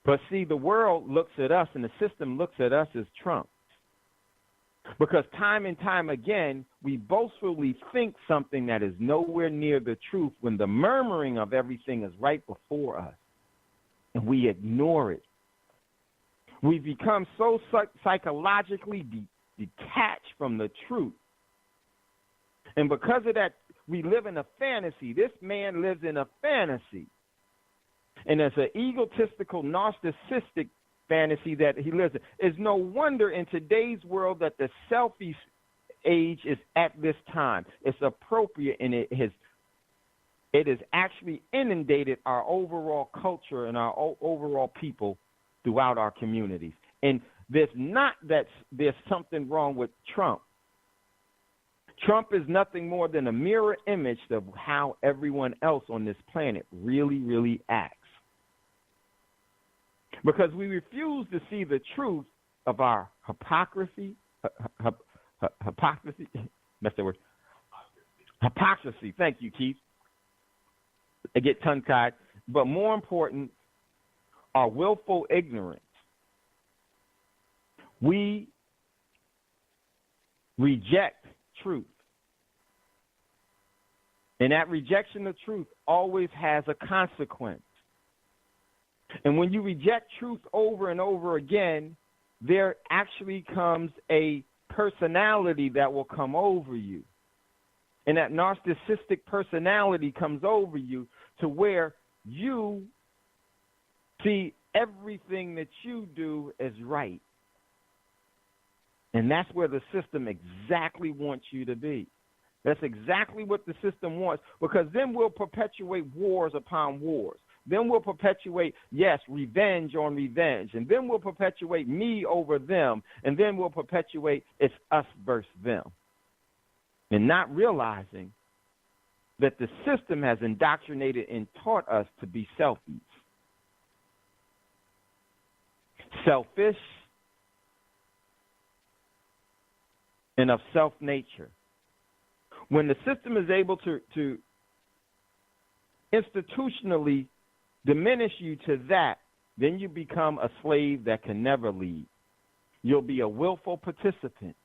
But see, the world looks at us and the system looks at us as Trump. Because time and time again, we boastfully think something that is nowhere near the truth when the murmuring of everything is right before us. And we ignore it. We become so psychologically detached from the truth. And because of that, we live in a fantasy. This man lives in a fantasy. And it's an egotistical, narcissistic fantasy that he lives in. It's no wonder in today's world that the selfie age is at this time. It's appropriate, and it has actually inundated our overall culture and our overall people throughout our communities. And there's not that there's something wrong with Trump. Trump is nothing more than a mirror image of how everyone else on this planet really, really acts. Because we refuse to see the truth of our hypocrisy. Hypocrisy. That's the word. Hypocrisy. Thank you, Keith. I get tongue-tied. But more important, our willful ignorance. We reject truth. And that rejection of truth always has a consequence. And when you reject truth over and over again, there actually comes a personality that will come over you. And that narcissistic personality comes over you to where you see everything that you do as right. And that's where the system exactly wants you to be. That's exactly what the system wants, because then we'll perpetuate wars upon wars. Then we'll perpetuate, yes, revenge on revenge. And then we'll perpetuate me over them. And then we'll perpetuate it's us versus them. And not realizing that the system has indoctrinated and taught us to be selfies. Selfish and of self-nature. When the system is able to institutionally diminish you to that, then you become a slave that can never lead. You'll be a willful participant.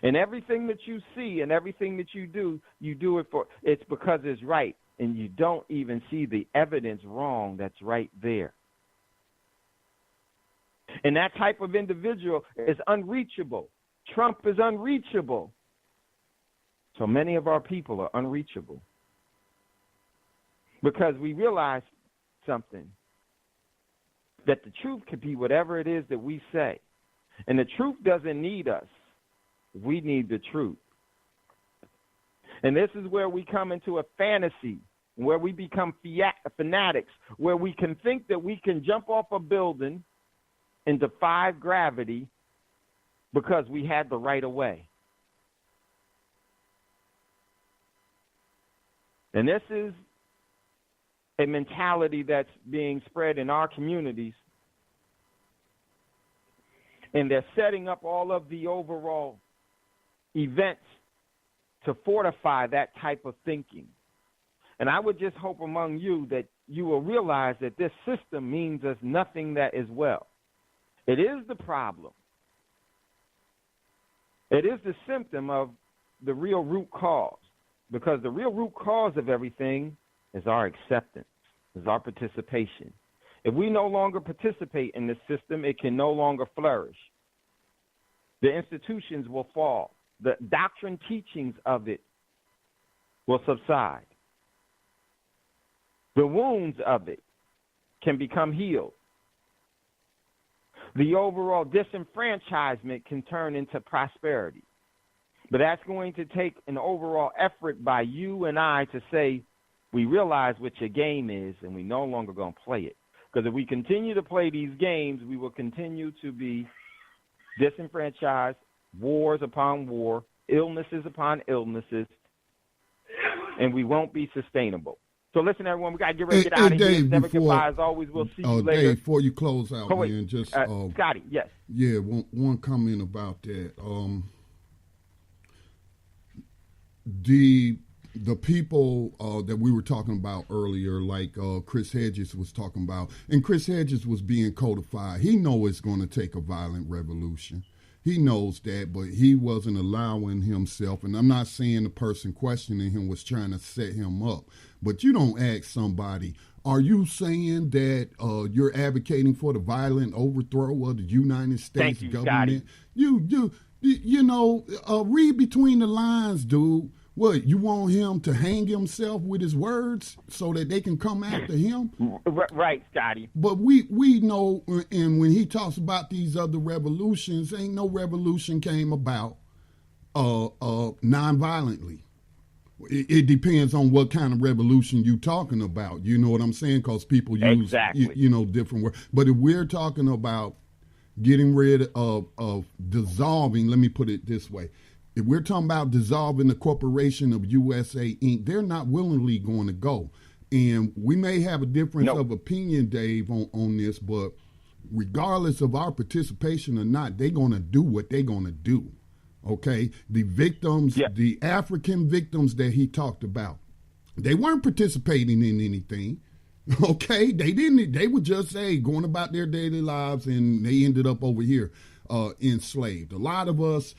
And everything that you see and everything that you do it's because it's right. And you don't even see the evidence wrong that's right there. And that type of individual is unreachable. Trump is unreachable. So many of our people are unreachable. Because we realize something. that the truth could be whatever it is that we say. And the truth doesn't need us. We need the truth. And this is where we come into a fantasy, where we become fanatics, where we can think that we can jump off a building and defy gravity because we had the right of way. And this is a mentality that's being spread in our communities. And they're setting up all of the overall events to fortify that type of thinking. And I would just hope among you that you will realize that this system means us nothing that is well. It is the problem. It is the symptom of the real root cause, because the real root cause of everything is our acceptance, is our participation. If we no longer participate in this system, it can no longer flourish. The institutions will fall. The doctrine teachings of it will subside. The wounds of it can become healed. The overall disenfranchisement can turn into prosperity. But that's going to take an overall effort by you and I to say, we realize what your game is, and we no longer going to play it. Because if we continue to play these games, we will continue to be disenfranchised, wars upon war, illnesses upon illnesses, and we won't be sustainable. So listen, everyone, we got to get ready to get out of here. Never goodbye. As always, we'll see you later. Dave, before you close out, man, just Scotty, yes. Yeah, one comment about that. The people that we were talking about earlier, like Chris Hedges was talking about, and Chris Hedges was being codified. He knows it's going to take a violent revolution. He knows that, but he wasn't allowing himself, and I'm not saying the person questioning him was trying to set him up, but you don't ask somebody, are you saying that you're advocating for the violent overthrow of the United States government? Scotty. You know, read between the lines, dude. What, you want him to hang himself with his words so that they can come after him? Right, Scotty. But we know, and when he talks about these other revolutions, ain't no revolution came about non-violently. It depends on what kind of revolution you talking about. You know what I'm saying? Because people use, different words. But if we're talking about getting rid of dissolving, let me put it this way. If we're talking about dissolving the corporation of USA Inc., they're not willingly going to go. And we may have a difference of opinion, Dave, on this, but regardless of our participation or not, they're going to do what they're going to do. Okay? The victims, the African victims that he talked about, they weren't participating in anything. Okay? They were just, going about their daily lives, and they ended up over here enslaved. A lot of us,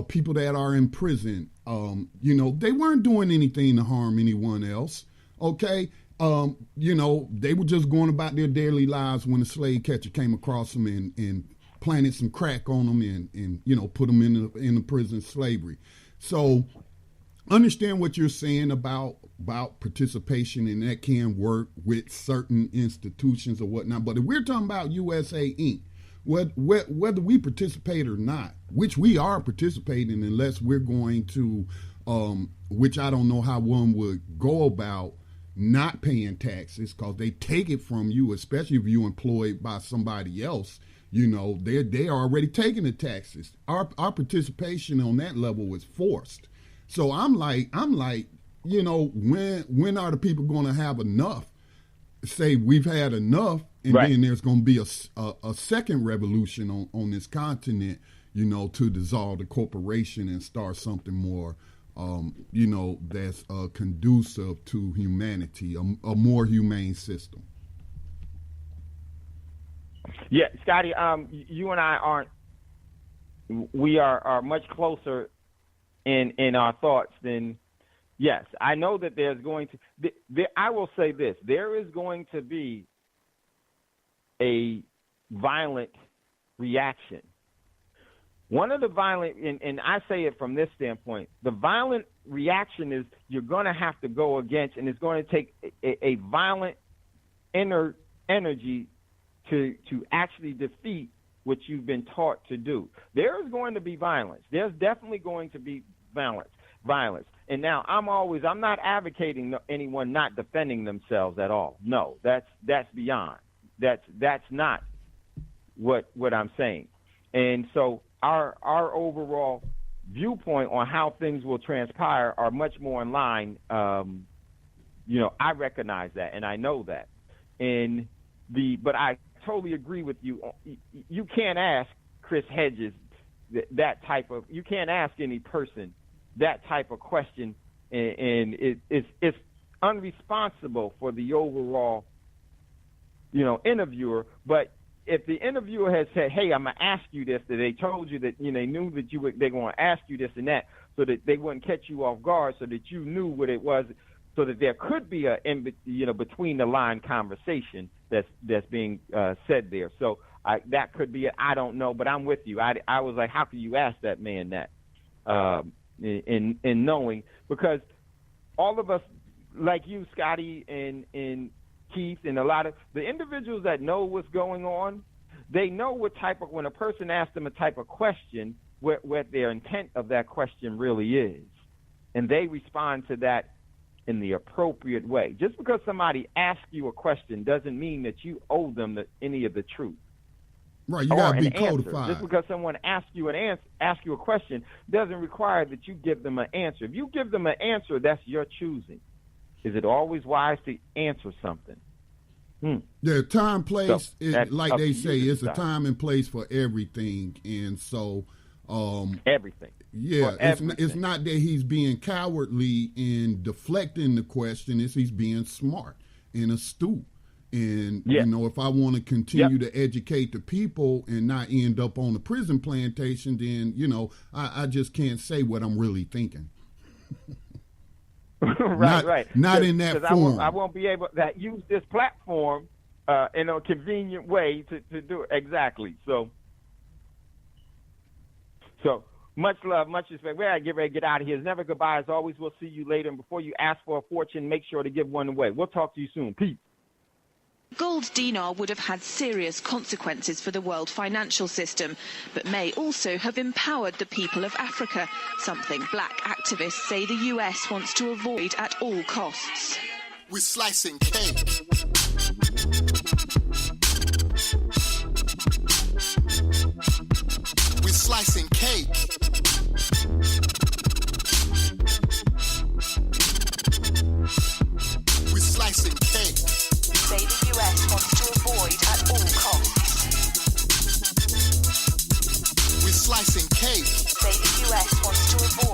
people that are in prison, they weren't doing anything to harm anyone else, okay? They were just going about their daily lives when the slave catcher came across them and planted some crack on them and put them in the prison slavery. So understand what you're saying about participation, and that can work with certain institutions or whatnot. But if we're talking about USA Inc., whether we participate or not, which we are participating unless we're going to, which I don't know how one would go about not paying taxes, because they take it from you, especially if you're employed by somebody else. They are already taking the taxes. Our participation on that level is forced. So I'm like, when are the people going to have enough? Say we've had enough, and then there's going to be a second revolution on this continent, to dissolve the corporation and start something more, that's conducive to humanity, a more humane system. Yeah, Scotty, you and I we are much closer in our thoughts than. Yes, I know that there's going to I will say this. There is going to be a violent reaction. One of the violent, and I say it from this standpoint, the violent reaction is you're going to have to go against, and it's going to take a violent inner energy to actually defeat what you've been taught to do. There is going to be violence. There's definitely going to be violence. And now I'm not advocating anyone not defending themselves at all. No, that's beyond. That's not what I'm saying. And so our overall viewpoint on how things will transpire are much more in line. I recognize that and I know that. But I totally agree with you. You can't ask Chris Hedges you can't ask any person that type of question, and it's unresponsible for the overall, interviewer. But if the interviewer has said, "Hey, I'm gonna ask you this," that they told you that they knew that they're going to ask you this and that, so that they wouldn't catch you off guard, so that you knew what it was, so that there could be between the line conversation that's being said there. So that could be it. I don't know, but I'm with you. I was like, how can you ask that man that? In knowing, because all of us, like you, Scotty, and Keith, and a lot of the individuals that know what's going on, they know when a person asks them a type of question, what their intent of that question really is, and they respond to that in the appropriate way. Just because somebody asks you a question doesn't mean that you owe them any of the truth. Right, you gotta be codified. Just because someone asks you a question doesn't require that you give them an answer. If you give them an answer, that's your choosing. Is it always wise to answer something? Yeah, time, place, like they say, it's a time and place for everything, and so everything. Yeah, it's not that he's being cowardly in deflecting the question; it's he's being smart and astute. And, if I want to continue to educate the people and not end up on the prison plantation, then, I just can't say what I'm really thinking. Right. Not in that form. I won't be able to use this platform in a convenient way to do it. Exactly. So much love, much respect. We got to get ready to get out of here. It's never goodbye. As always, we'll see you later. And before you ask for a fortune, make sure to give one away. We'll talk to you soon. Peace. Gold dinar would have had serious consequences for the world financial system, but may also have empowered the people of Africa, something black activists say the US wants to avoid at all costs. We're slicing cake. We're slicing cake. We're slicing cake. Say the US wants to avoid at all costs. We're slicing cake. Say the US wants to avoid